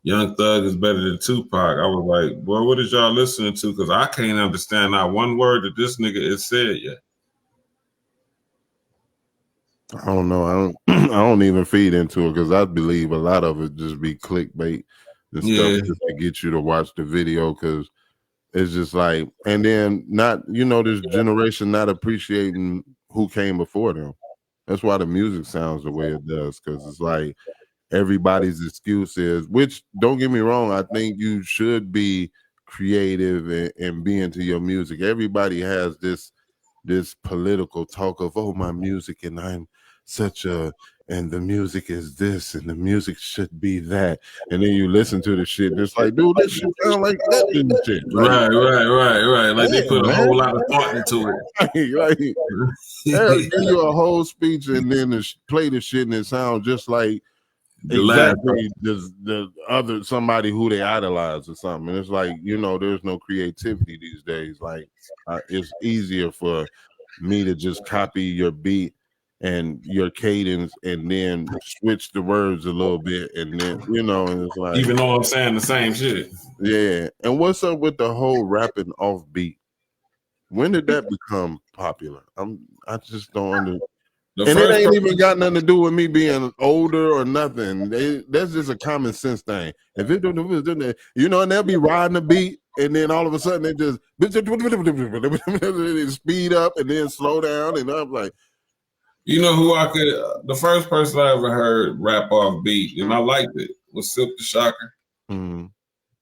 Young Thug is better than Tupac. I was like, boy, what is y'all listening to? Because I can't understand not one word that this nigga has said yet. I don't know. I don't even feed into it because I believe a lot of it just be clickbait and stuff just to get you to watch the video because it's just and then this generation not appreciating who came before them. That's why the music sounds the way it does because it's everybody's excuse is, which don't get me wrong, I think you should be creative and be into your music. Everybody has this political talk of, oh, my music and I'm and the music is this and the music should be that. And then you listen to the shit and it's dude, this shit sound like that and shit. Right. Like they put a whole lot of thought into it. They'll give you a whole speech and then play the shit and it sounds just like exactly the other somebody who they idolize or something. And it's there's no creativity these days. It's easier for me to just copy your beat and your cadence and then switch the words a little bit and then and it's even though I'm saying the same shit. Yeah. And what's up with the whole rapping off beat? When did that become popular? I just don't understand. And it ain't even got nothing to do with me being older or nothing. That's just a common sense thing. If it don't, you know, and they'll be riding the beat, and then all of a sudden they just speed up and then slow down, and I'm like, you know who I could? The first person I ever heard rap off beat, and I liked it, was Silk the Shocker. mm-hmm.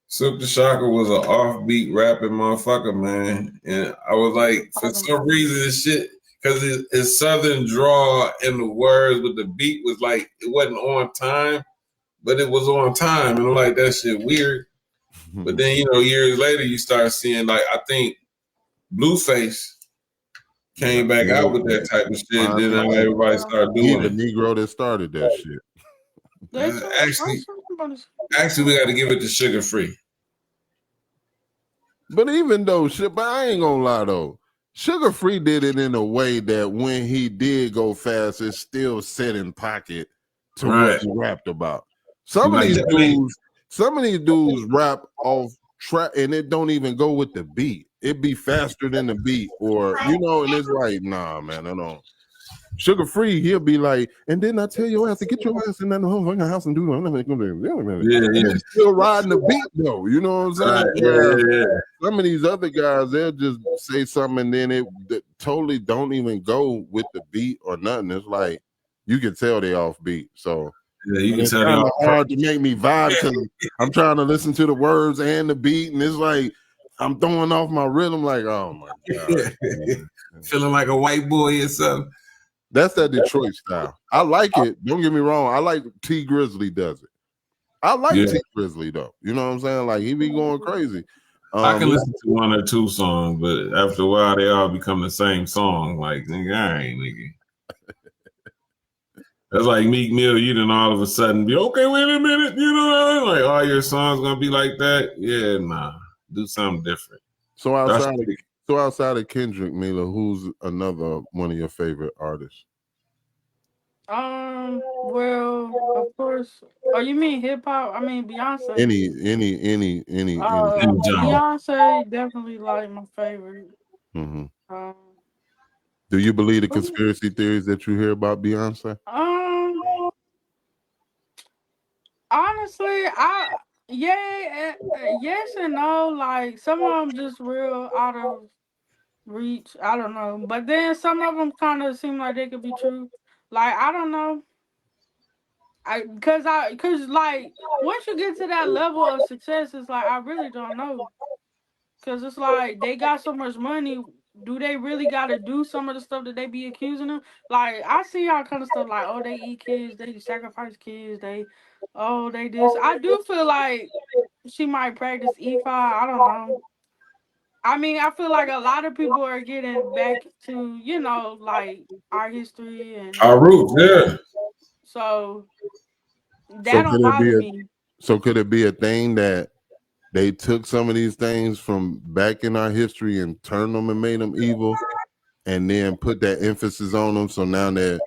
Silk the Shocker was an offbeat rapping motherfucker, man, and I was like, for some reason, this shit. Because his southern draw and the words with the beat was like, it wasn't on time, but it was on time. And I'm like, that shit weird. But then, you know, years later, you start seeing, like, I think Blueface came back out with that type of shit. Then everybody started doing it. The Negro that started that shit. Actually, we got to give it to Sugar Free. But even though, but I ain't gonna lie, though. Sugar Free did it in a way that when he did go fast, it's still set in pocket to what he rapped about. Some of these dudes rap off track and it don't even go with the beat. It be faster than the beat, or you know, and it's like, nah, man, I don't. Sugar Free, he'll be like, and then I tell your ass to get your ass in that house and do it. Yeah. He's still riding the beat though, you know what I'm saying? Yeah. Some of these other guys, they'll just say something and then it totally don't even go with the beat or nothing. It's like you can tell they off beat. So yeah, you can it's tell kind of hard to make me vibe because I'm trying to listen to the words and the beat, and it's like I'm throwing off my rhythm. Like, oh my god, feeling like a white boy or something. That's that Detroit style. I like it. Don't get me wrong. I like T Grizzly does it. I like T Grizzly though. You know what I'm saying? Like he be going crazy. I can listen to one or two songs, but after a while they all become the same song. Like, nigga, all right, nigga. That's like Meek Mill. You done all of a sudden be okay. Wait a minute. You know, like all your songs gonna be like that. Yeah, nah. Do something different. So outside of Kendrick, Mila, who's another one of your favorite artists? Well, of course. Oh, you mean hip hop? I mean Beyonce. Any. Beyonce definitely like my favorite. Mm-hmm. Do you believe the conspiracy theories that you hear about Beyonce? Honestly, yes and no. Like some of them just real out of reach. I don't know, but then some of them kind of seem like they could be true. Like I don't know. Cause like once you get to that level of success, it's like I really don't know. Cause it's like they got so much money. Do they really gotta do some of the stuff that they be accusing them? Like I see all kind of stuff like, oh, they eat kids, they sacrifice kids, they this. I do feel like she might practice E5. I don't know. I mean, I feel like a lot of people are getting back to, you know, like our history and our roots, yeah. So that don't bother me. So could it be a thing that they took some of these things from back in our history and turned them and made them evil, and then put that emphasis on them? So now that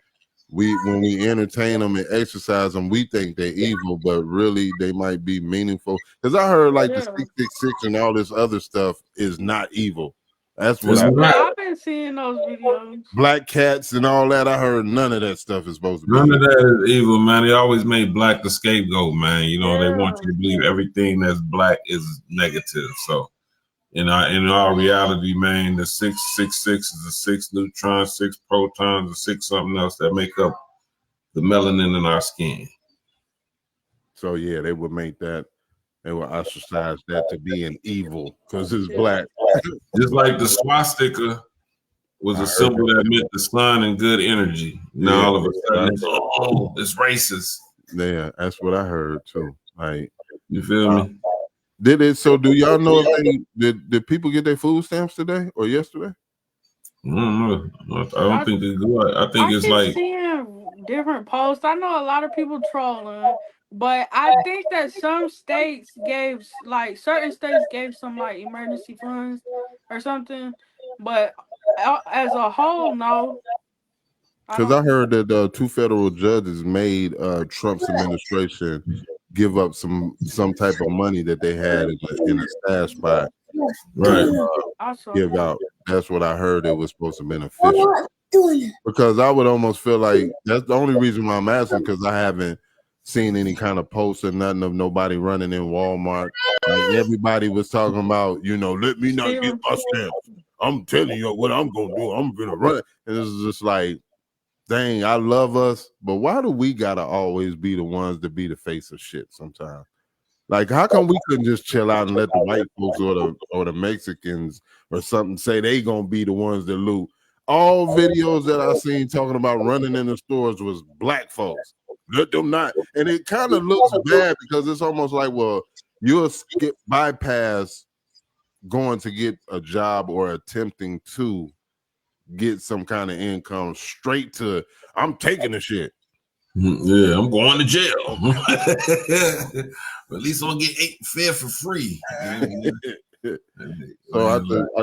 when we entertain them and exercise them, we think they're evil, but really they might be meaningful. Because I heard like the 666 and all this other stuff is not evil. That's what I've been seeing those videos. Black cats and all that. I heard none of that stuff is supposed to be. None of that is evil, man. They always made black the scapegoat, man. You know, they want you to believe everything that's black is negative. So in our reality, man, the 666 is the 6 neutrons, 6 protons, and 6 something else that make up the melanin in our skin. So yeah, they would make that. They will ostracize that to being evil because it's black. Just like the swastika was a symbol that meant the sun and good energy. Now all of a sudden, it's racist. Yeah, that's what I heard too. Like, you feel me? Did it? So, do y'all know if did people get their food stamps today or yesterday? I don't know. I don't think it's good. I think it's like seeing different posts. I know a lot of people trolling. But I think that some states gave, like, certain states gave some, like, emergency funds or something. But as a whole, no. Because I heard that 2 federal judges made Trump's administration give up some type of money that they had in a stash spot. Right. Give out. That's what I heard. It was supposed to be official. Because I would almost feel like that's the only reason why I'm asking, because I haven't seen any kind of post or nothing of nobody running in Walmart. Like everybody was talking about, let me not get my stamps. I'm telling you what I'm gonna do. I'm gonna run it. And it's just like, dang, I love us, but why do we gotta always be the ones to be the face of shit sometimes? Like, how come we couldn't just chill out and let the white folks or the Mexicans or something say they gonna be the ones that loot? All videos that I seen talking about running in the stores was black folks. Let them not. And it kind of looks bad because it's almost like, well, you'll bypass going to get a job or attempting to get some kind of income straight to, I'm taking the shit. Yeah, I'm going to jail. But at least I'm gonna get fed for free. So I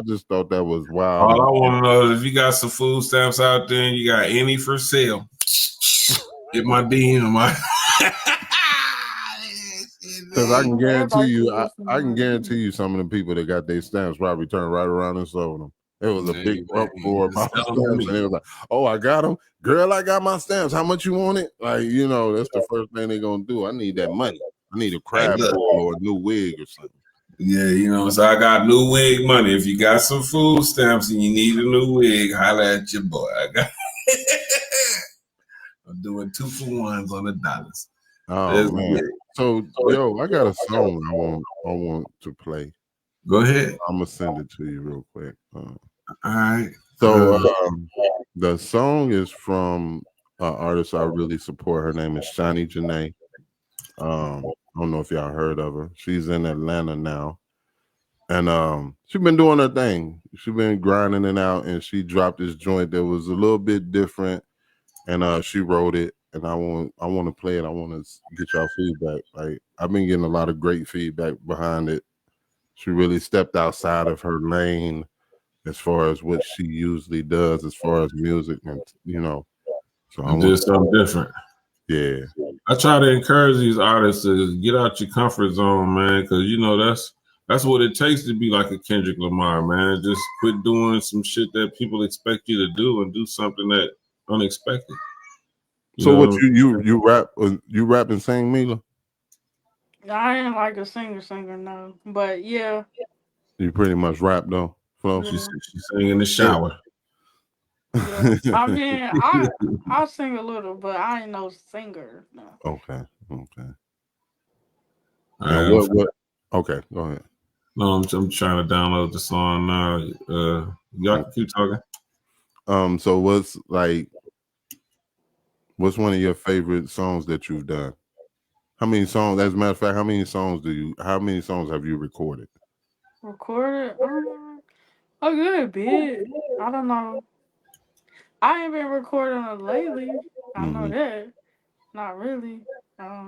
just thought that was wild. All I want to know is if you got some food stamps out there and you got any for sale, hit my DM. Because I can guarantee you, I can guarantee you some of the people that got their stamps probably turned right around and sold them. It was a big uproar about stamps, and it was like, "Oh, I got them, girl. I got my stamps. How much you want it?" Like, that's the first thing they're gonna do. I need that money. I need a crab bowl or a new wig or something. Yeah, so I got new wig money. If you got some food stamps and you need a new wig, holla at your boy. I'm doing 2-for-1s on the dollars. Oh man. So I got a song I want to play. Go ahead. I'm gonna send it to you real quick. All right. So the song is from an artist I really support. Her name is Shani Janae. I don't know if y'all heard of her. She's in Atlanta now, and she's been doing her thing. She's been grinding it out, and she dropped this joint that was a little bit different, and she wrote it. And I want to play it. I want to get y'all feedback. Like, I've been getting a lot of great feedback behind it. She really stepped outside of her lane as far as what she usually does, as far as music, and So I did something different. Yeah, I try to encourage these artists to get out your comfort zone, man, because that's what it takes to be like a Kendrick Lamar, man. Just quit doing some shit that people expect you to do and do something that unexpected. So what you rap and sing, Mila? I ain't like a singer, no. But yeah. You pretty much rap though, Flo? Yeah. She sang in the shower. Yeah. I mean, I sing a little, but I ain't no singer. No. Okay. What? Okay, go ahead. No, I'm trying to download the song now. Y'all can keep talking. So what's one of your favorite songs that you've done? How many songs? As a matter of fact, how many songs have you recorded? Recorded? A good bit. I don't know. I ain't been recording it lately. I know that. Not really.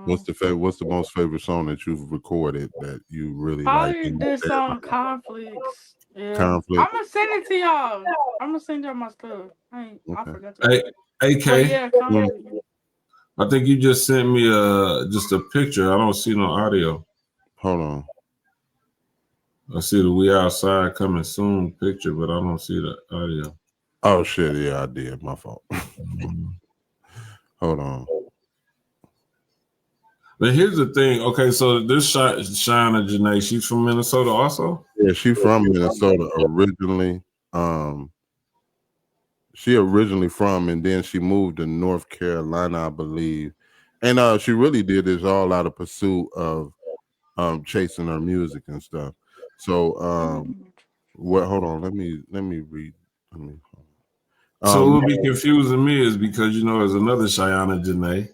What's the most favorite song that you've recorded that you really probably like? this song, Conflicts. Yeah. Conflict. I'm gonna send it to y'all. I'm gonna send y'all my stuff. I forgot to. Hey, AK. Yeah, Conflict. I think you just sent me just a picture. I don't see no audio. Hold on. I see the "We Outside Coming Soon" picture, but I don't see the audio. Oh shit! Yeah, I did. My fault. Hold on. But here's the thing. Okay, so this Shana Janae, she's from Minnesota also? Yeah, she's from Minnesota originally. She originally from, and then she moved to North Carolina, I believe. And she really did this all out of pursuit of chasing her music and stuff. So hold on, let me read. So what would be confusing me is because there's another Shayana Janae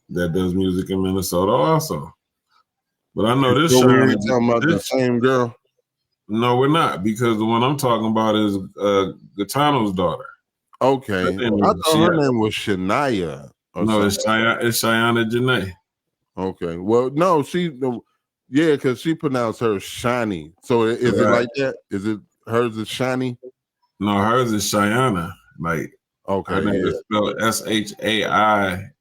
that does music in Minnesota also. But I know this Shayana. Talking about the same girl? No, we're not, because the one I'm talking about is Gaetano's daughter. Okay. I thought her name was Shania. No, it's Shayana Janae. Okay. Well, no, because she pronounced her shiny. So is it like that? Is it hers is shiny? No, hers is Shayana. Like, okay, her name is spelled Shaianna.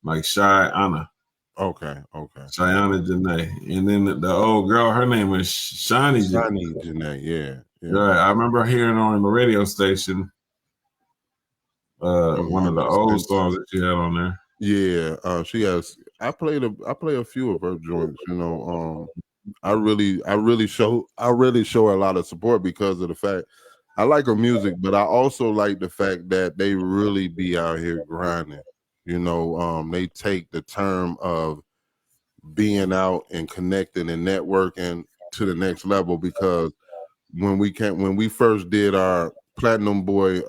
Like Shy-Anna. Okay. Shayana Janae. And then the old girl, her name is Shani Janae. Yeah. Yeah. Right. I remember hearing on the radio station one of the old songs that she had on there. Yeah, she has. I play a few of her joints. You know, I really show a lot of support because of the fact I like her music, but I also like the fact that they really be out here grinding. You know, they take the term of being out and connecting and networking to the next level, because when we first did our Platinum Boy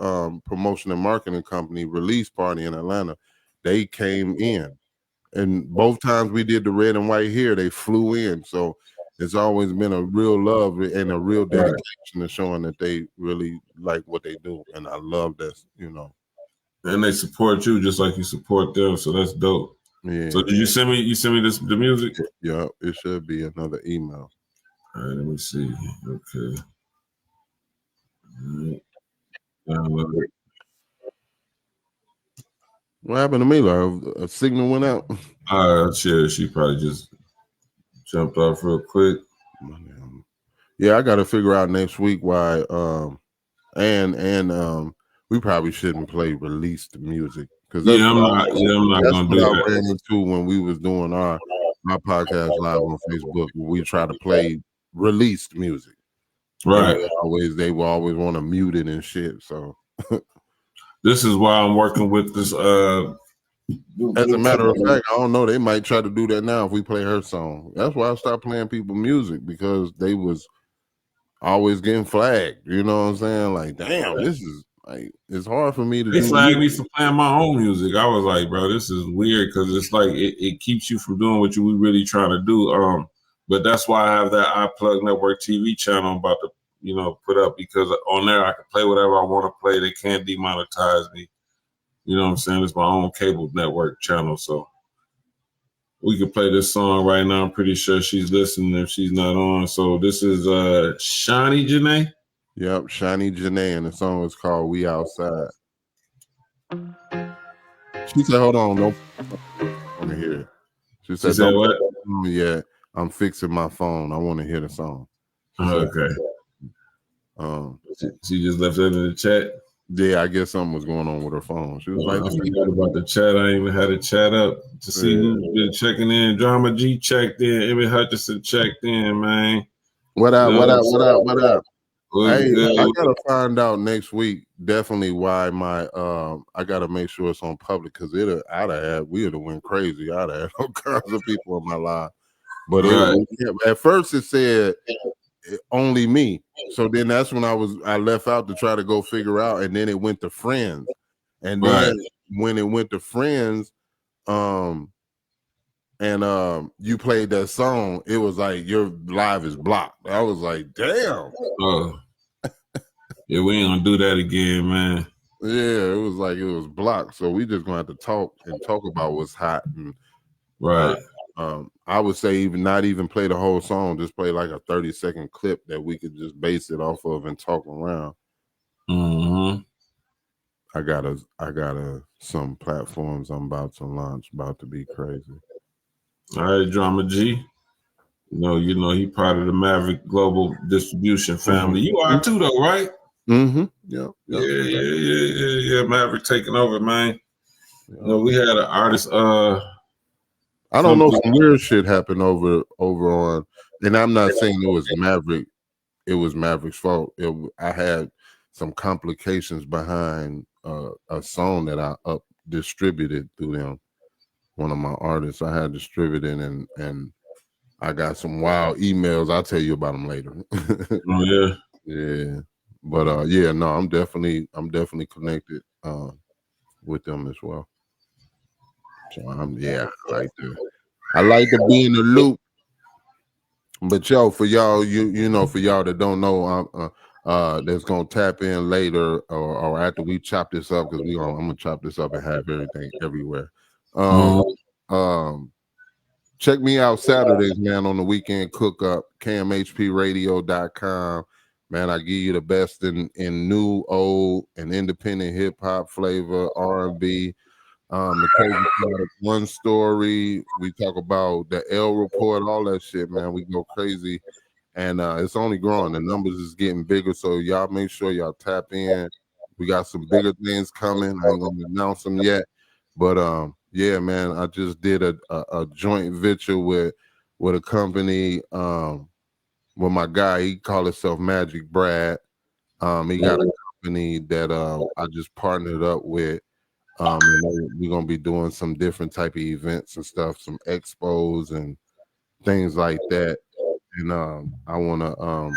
promotion and marketing company release party in Atlanta, they came in, and both times we did the red and white here, they flew in. So it's always been a real love and a real dedication to showing that they really like what they do, and I love that. You know, and they support you just like you support them. So that's dope. yeah. So did you send me the music? Yeah, it should be another email. All right, let me see. Okay. Download it. What happened to Mila? A signal went out. She probably just jumped off real quick. Yeah, I got to figure out next week why. We probably shouldn't play released music, because that's I'm not gonna do that. I ran into when we was doing our podcast live on Facebook. We try to play released music, right? They will always want to mute it and shit. So this is why I'm working with this. As a matter of fact, I don't know. They might try to do that now if we play her song. That's why I stopped playing people music, because they was always getting flagged. You know what I'm saying? Like, damn, this is like, it's hard for me to. They flagged me for playing my own music. I was like, bro, this is weird, because it's like it keeps you from doing what we really trying to do. But that's why I have that iPlug Network TV channel I'm about to, put up, because on there I can play whatever I want to play. They can't demonetize me. You know what I'm saying? It's my own cable network channel, so we could play this song right now. I'm pretty sure she's listening if she's not on. So this is Shani Janae. Yep, Shani Janae, and the song is called "We Outside." She said, "Hold on, no, I want to hear it." She said, what? Yeah, I'm fixing my phone. I want to hear the song. Okay. She just left it in the chat. Yeah, I guess something was going on with her phone. She was like, I forgot about the chat. I even had to chat up to see who's been checking in. Drama G checked in. Emmy Hutchinson checked in, man. What up? Hey, good? I gotta find out next week definitely why my I gotta make sure it's on public, because we'd have went crazy. I'd have had all kinds of people in my live. But at first it said only me. So then that's when I left out to try to go figure out, and then it went to friends. And then when it went to friends, you played that song, it was like your live is blocked. I was like, damn. Yeah, we ain't gonna do that again, man. Yeah, it was like it was blocked. So we just gonna have to talk about what's hot. And, right. I would say even not even play the whole song, just play like a 30-second clip that we could just base it off of and talk around. Mm-hmm. I got some platforms I'm about to launch, about to be crazy. All right, Drama G. You know, he part of the Maverick Global Distribution family. You are too, though, right? Mm-hmm. Yeah. Maverick taking over, man. Yeah. We had an artist. I don't know, some weird shit happened over on, and I'm not saying it was Maverick. It was Maverick's fault. I had some complications behind a song that I distributed through them. One of my artists I had distributed, and I got some wild emails. I'll tell you about them later. Oh yeah, yeah. But no, I'm definitely connected with them as well. So I like to be in the loop. But for y'all, for y'all that don't know, that's gonna tap in later or after we chop this up, because I'm gonna chop this up and have everything everywhere. Check me out Saturdays, man, on the Weekend Cook Up, KMHPradio.com. Man, I give you the best in new, old, and independent hip hop flavor, R&B. The crazy one story. We talk about the L report, all that shit, man. We go crazy and it's only growing. The numbers is getting bigger, so y'all make sure y'all tap in. We got some bigger things coming. I ain't gonna announce them yet, but yeah, man, I just did a joint venture with a company with my guy. He called himself Magic Brad. He got a company that I just partnered up with. And we're gonna be doing some different type of events and stuff, some expos and things like that. And I wanna we're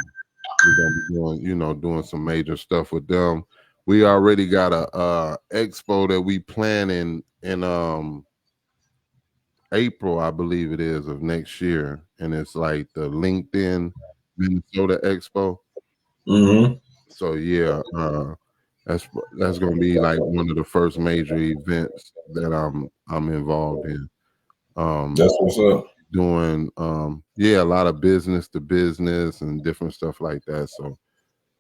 gonna be doing, doing some major stuff with them. We already got a expo that we planning in April, I believe it is, of next year, and it's like the LinkedIn Minnesota Expo. Mm-hmm. So yeah, that's gonna be like one of the first major events that I'm involved in. That's what's up. Doing yeah, a lot of business to business and different stuff like that. So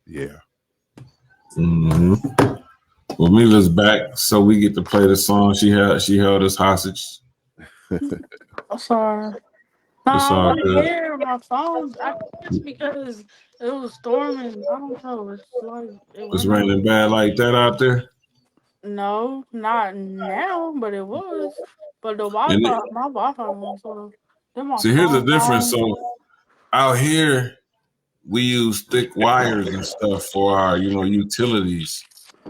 yeah. Mm-hmm. Well, Mila's back, so we get to play the song. She held us hostage. I'm sorry. It's No, all I good. hear my phone. I guess because it was storming. I don't know. It's like it It's went out. raining bad like that out there. No, not now, but it was. But the And Wi-Fi, my Wi-Fi went so. Then my see, here's the phone difference. gone. So out here, we use thick wires and stuff for our, utilities.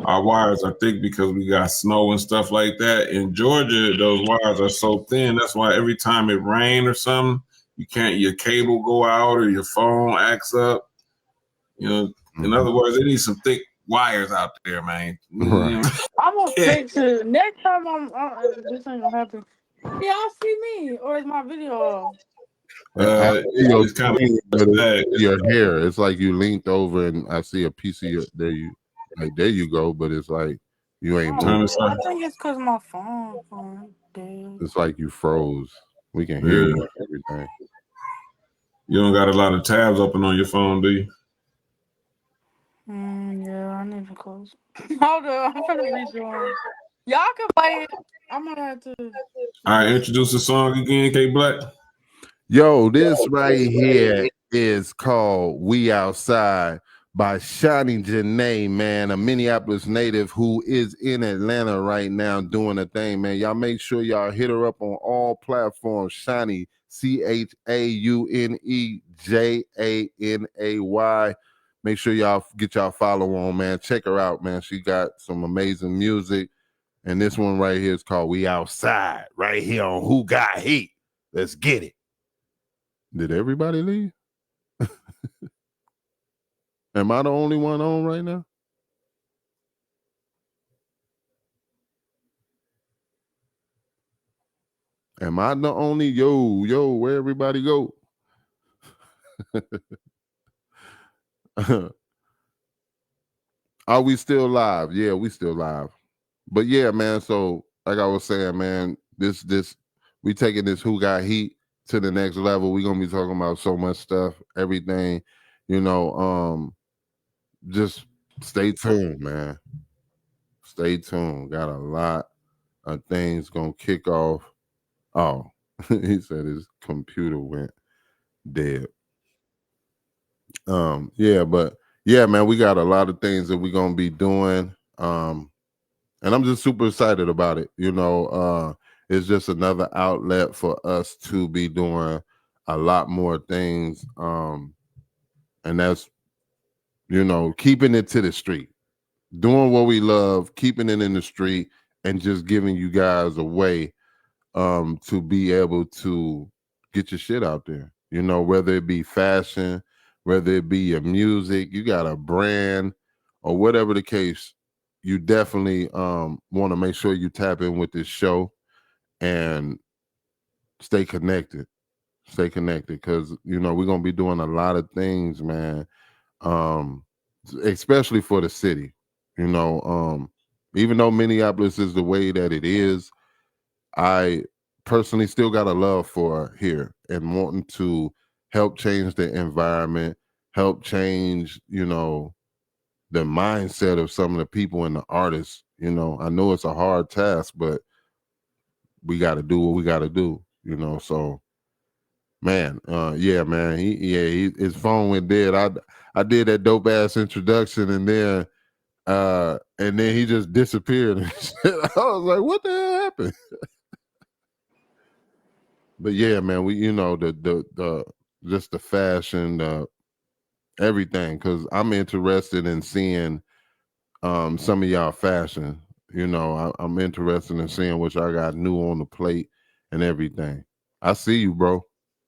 Our wires are thick because we got snow and stuff like that. In Georgia, those wires are so thin. That's why every time it rains or something, your cable go out or your phone acts up. In other words, they need some thick wires out there, man. Right. I'm gonna fix it next time. This ain't gonna happen. Y'all see me, or is my video off? I see your It's kind of screen, but sad. your hair. It's like you leaned over and I see a piece of your there you go, but it's like you ain't Turn moving. this I on. think it's cause my phone dead. It's like you froze. We can hear Yeah. you and everything. You don't got a lot of tabs open on your phone, do you? Yeah, I need to close. Hold on, I'm finna rejoin. Y'all can play it. I'm gonna have to. All right, introduce the song again, K Black. Yo, this right here is called We Outside by Shani Janae, man, a Minneapolis native who is in Atlanta right now doing a thing, man. Y'all make sure y'all hit her up on all platforms. Shani, CHAUNEJANAY. Make sure y'all get y'all follow on, man. Check her out, man. She got some amazing music. And this one right here is called We Outside, right here on Who Got Heat. Let's get it. Did everybody leave? Am I the only one on right now? Am I the only? Yo, where everybody go? Are we still live? Yeah, we still live. But yeah, man. So like I was saying, man, this we taking this Who Got Heat to the next level. We're gonna be talking about so much stuff, everything, just stay tuned, man. Stay tuned. Got a lot of things gonna kick off. Oh, he said his computer went dead. Yeah, but yeah, man, we got a lot of things that we're gonna be doing. And I'm just super excited about it. It's just another outlet for us to be doing a lot more things. And that's keeping it to the street, doing what we love, keeping it in the street, and just giving you guys a way to be able to get your shit out there. Whether it be fashion, whether it be your music, you got a brand, or whatever the case, you definitely want to make sure you tap in with this show and stay connected. Stay connected, because we're gonna be doing a lot of things, man. Especially for the city. Even though Minneapolis is the way that it is, I personally still got a love for here and wanting to help change the environment, help change, the mindset of some of the people and the artists. I know it's a hard task, but we got to do what we got to do, so Man, yeah, man. His phone went dead. I did that dope ass introduction, and then he just disappeared. I was like, what the hell happened? But yeah, man, we the just the fashion, everything, because I'm interested in seeing some of y'all fashion. I'm interested in seeing what y'all got new on the plate and everything. I see you, bro.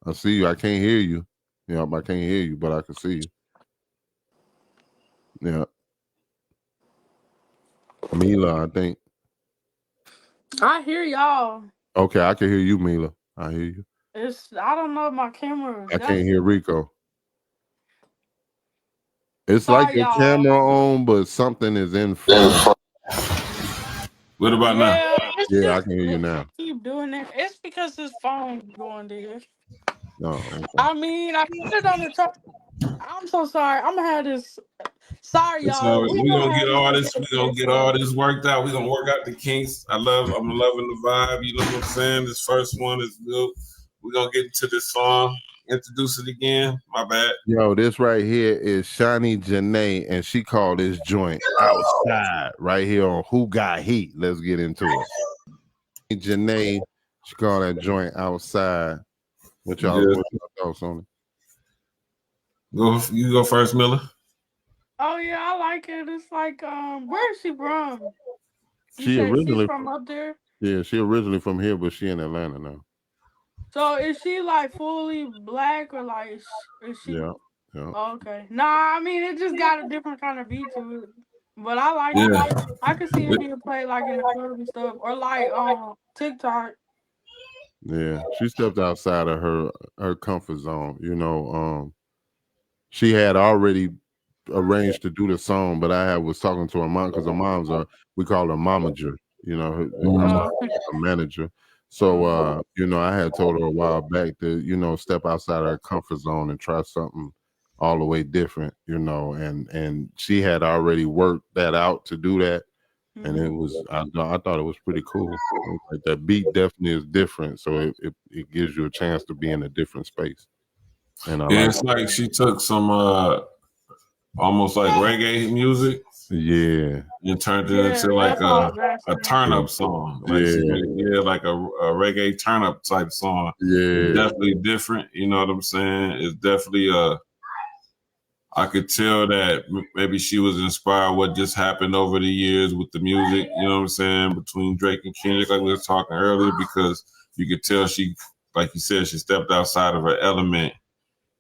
I see you. I can't hear you. I can't hear you, but I can see you. Yeah. Mila, I think. I hear y'all. Okay, I can hear you, Mila. I hear you. I don't know if my camera. I can't hear Rico. It's Sorry, like your y'all. camera on, but something is in front. What about now? Yeah, I can hear you now. Keep doing that. It's because his phone going there. No, okay. I mean, I put it on the top. I'm so sorry. I'm gonna have this. Sorry, y'all. We gonna get all this. We gonna get all this worked out. We gonna work out the kinks. I'm loving the vibe. You know what I'm saying? This first one is good. We gonna get into this song. Introduce it again. My bad. Yo, this right here is Shani Janae, and she called this joint Outside right here on Who Got Heat. Let's get into it. Janae, she called that joint Outside. What y'all thoughts on it? You go first, Miller. Oh yeah, I like it. It's like where is she from? She originally from up there. Yeah, she originally from here, but she in Atlanta now. So is she like fully black or like is she? Yeah. Oh, okay. Nah, I mean it just got a different kind of beat to it. But I like it. I could see it being played like in the club and stuff, or like TikTok. Yeah, she stepped outside of her comfort zone. She had already arranged to do the song, but I was talking to her mom because her mom's we call her momager, her manager. So I had told her a while back to step outside of her comfort zone and try something all the way different, and she had already worked that out to do that. And it was, I thought it was pretty cool. Like that beat definitely is different, so it gives you a chance to be in a different space. And it's like she took some almost like reggae music, and turned it into like a turn up song, like like a reggae turn up type song. It's definitely different. You know what I'm saying? It's definitely I could tell that maybe she was inspired what just happened over the years with the music, you know what I'm saying, between Drake and Kendrick, like we were talking earlier, because you could tell she, like you said, she stepped outside of her element.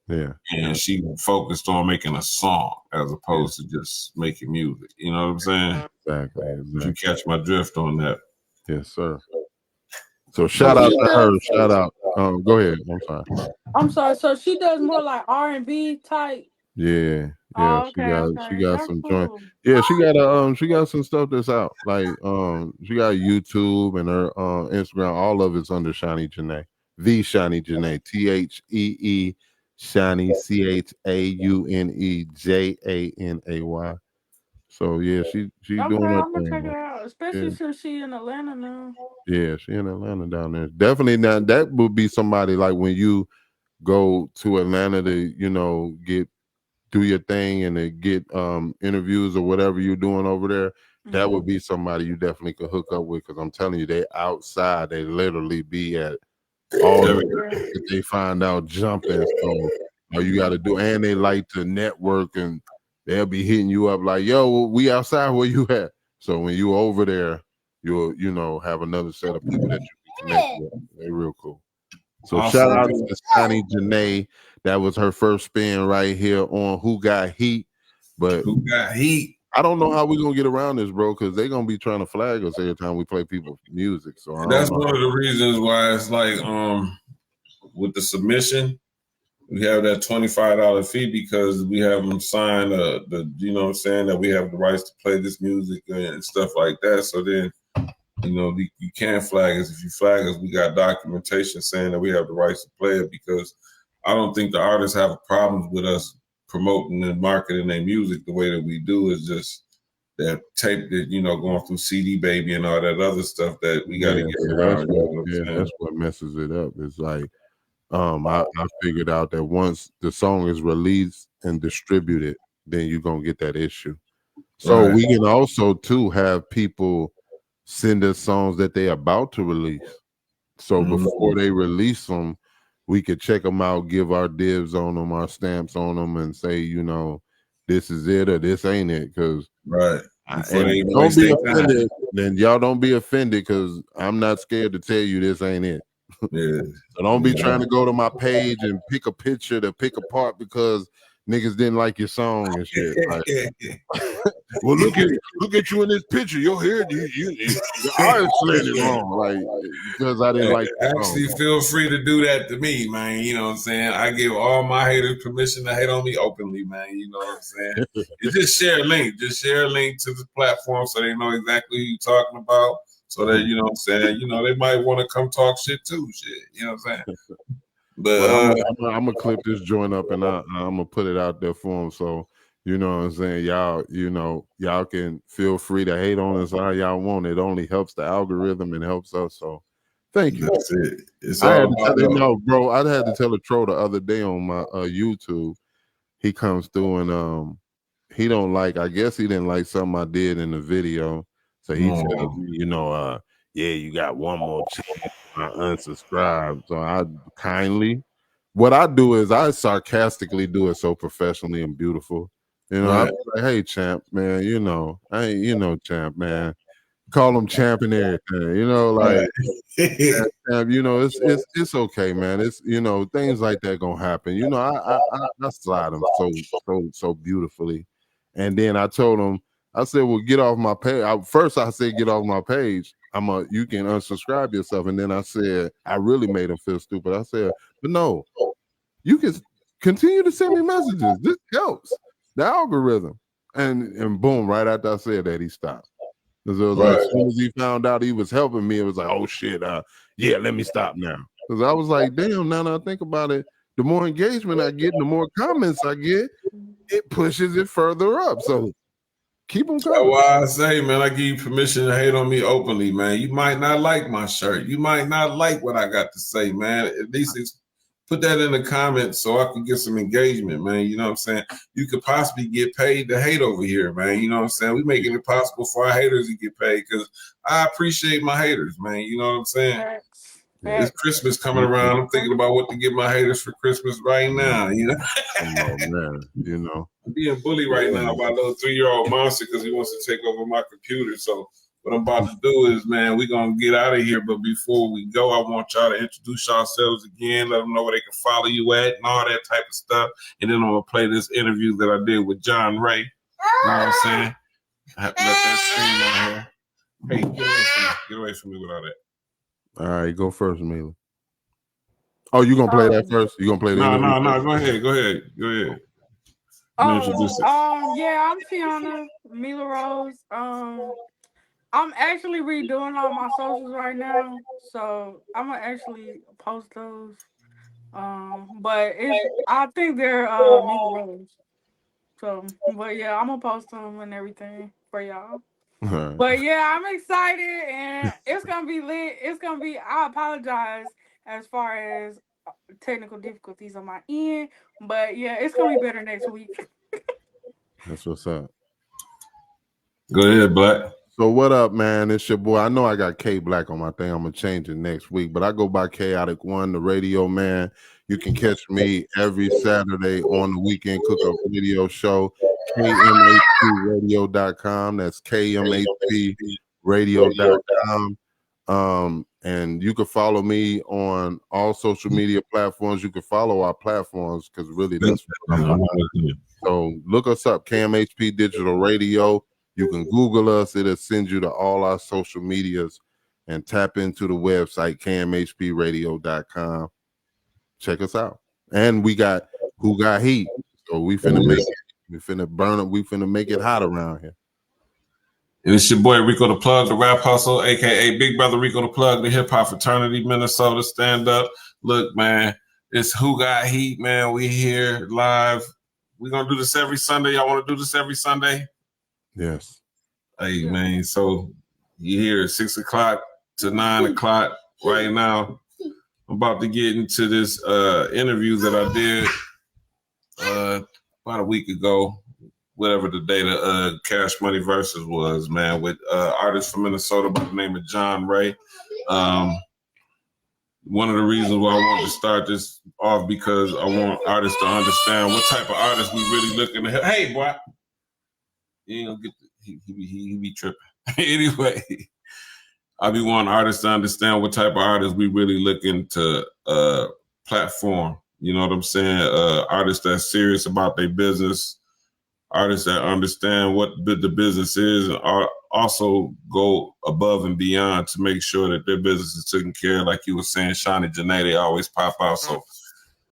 Yeah. And she focused on making a song as opposed to just making music. You know what I'm saying? Exactly. You catch my drift on that. Yes, sir. So shout out to her. Shout out. Go ahead. I'm sorry. So she does more like R&B type. Yeah. Oh, she got that's some cool. joint. Yeah, she got some stuff that's out. Like she got YouTube and her Instagram. All of it's under Shani Janae. The Shani Janae. THEE Shani CHAUNEJANAY. So yeah, she's doing her I'm gonna thing. check it out, especially since she's in Atlanta now. Yeah, she in Atlanta down there. Definitely now that would be somebody like when you go to Atlanta to, do your thing and to get interviews or whatever you're doing over there. That would be somebody you definitely could hook up with, because I'm telling you, they outside, they literally be at all that they find out jumping. So all you got to do, and they like to network, and they'll be hitting you up like, yo, we outside, where you at? So when you over there, you'll have another set of people that you can connect with. They're real cool. So shout out to Shani Janae. That was her first spin right here on Who Got Heat. But Who Got Heat? I don't know how we're gonna get around this, bro, because they're gonna be trying to flag us every time we play people's music. So that's one of the reasons why it's like with the submission, we have that $25 fee, because we have them sign you know what I'm saying, that we have the rights to play this music and stuff like that. So then, you can't flag us. If you flag us, we got documentation saying that we have the rights to play it, because I don't think the artists have problems with us promoting and marketing their music the way that we do. Is just that tape that, going through CD Baby and all that other stuff that we got to get around. That's what messes it up. It's like I figured out that once the song is released and distributed, then you're gonna get that issue. So we can also too have people send us songs that they're about to release. So before they release them, we could check them out, give our dibs on them, our stamps on them, and say, you know, this is it or this ain't it. Because and don't be offended. Then y'all don't be offended because I'm not scared to tell you this ain't it. Yeah. So don't be trying to go to my page and pick a picture to pick apart because niggas didn't like your song and shit. Like, well, look at you in this picture. Your hair, your eyes slanted wrong. Like because I didn't like the actually song. Feel free to do that to me, man. You know what I'm saying? I give all my haters permission to hate on me openly, man. You know what I'm saying? You just share a link. Just share a link to the platform so they know exactly who you're talking about. So that, you know what I'm saying, you know, they might want to come talk shit too. Shit. You know what I'm saying? But I'm gonna clip this joint up and I'm gonna put it out there for them. So you know what I'm saying, y'all. You know, y'all can feel free to hate on us how y'all want. It only helps the algorithm and helps us. So thank you. That's it. It's I all had to about tell no, bro. I had to tell a troll the other day on my YouTube. He comes through and he don't like. I guess he didn't like something I did in the video. So he tells me, you know, yeah, you got one more chance. I unsubscribe. So I kindly, what I do is I sarcastically do it so professionally and beautiful. You know, I'm like, hey, champ, man, you know, champ, man. Call him champ and everything, you know, like champ, you know, it's okay, man. It's, you know, things like that gonna happen. You know, I slide him so beautifully. And then I told him, I said, well, get off my page. First I said, get off my page. You can unsubscribe yourself. And then I said, I really made him feel stupid. I said, but no, you can continue to send me messages. This helps the algorithm. And boom, right after I said that, he stopped. Because it was like, as soon as he found out he was helping me, it was like, oh shit, yeah, let me stop now. Because I was like, damn, now that I think about it, the more engagement I get, and the more comments I get, it pushes it further up. So keep them coming. That's why I say, man, I give you permission to hate on me openly, man. You might not like my shirt. You might not like what I got to say, man. At least put that in the comments so I can get some engagement, man. You know what I'm saying? You could possibly get paid to hate over here, man. You know what I'm saying? We making it possible for our haters to get paid because I appreciate my haters, man. You know what I'm saying? It's Christmas coming around. I'm thinking about what to get my haters for Christmas right now, you know? Oh, man, you know. I'm being bullied right now by a little 3-year-old monster because he wants to take over my computer. So what I'm about to do is, man, we're going to get out of here. But before we go, I want y'all to introduce yourselves again, let them know where they can follow you at and all that type of stuff. And then I'm going to play this interview that I did with John Ray. You know what I'm saying? Let that screen on here. Hey, get away from me with all that. All right, go first, Mila. Oh, you gonna play that first? You gonna play the interview? No. Go ahead. Yeah, I'm Tiana, Mila Rose. I'm actually redoing all my socials right now, so I'm gonna actually post those. But I think they're Mila Rose. So, but yeah, I'm gonna post them and everything for y'all. Right. But yeah, I'm excited and it's gonna be lit. I apologize as far as technical difficulties on my end, but yeah, it's gonna be better next week. That's what's up. Go ahead, Black. So what up, man? It's your boy. I know I got K Black on my thing. I'm gonna change it next week, but I go by Kaotic 1, the radio man. You can catch me every Saturday on the Weekend Cook Up Radio Show, KMHPradio.com. That's KMHPradio.com. And you can follow me on all social media platforms. You can follow our platforms because really that's what I'm about. So look us up, KMHP Digital Radio. You can Google us. It'll send you to all our social medias and tap into the website, KMHPradio.com. Check us out. And we got Who Got Heat. So we finna make it. We finna burn it. We finna make it hot around here. And it's your boy Rico The Plug, the rap hustle, aka Big Brother Rico The Plug, the hip hop fraternity, Minnesota stand up. Look, man, it's Who Got Heat, man. We here live. We're gonna do this every Sunday. Y'all want to do this every Sunday? Yes. Hey, man. So you here at 6 o'clock to 9 o'clock right now. I'm about to get into this interview that I did about a week ago, whatever the day the Cash Money Verzuz was, man, with artist from Minnesota by the name of John Ray. One of the reasons why I wanted to start this off because I want artists to understand what type of artists we really looking at. Hey, boy, you ain't gonna get he be tripping. Anyway, I be wanting artists to understand what type of artists we really looking to platform. You know what I'm saying? Artists that's serious about their business, artists that understand what the business is, and also go above and beyond to make sure that their business is taken care of. Like you were saying, Shawnee Janae, they always pop out. So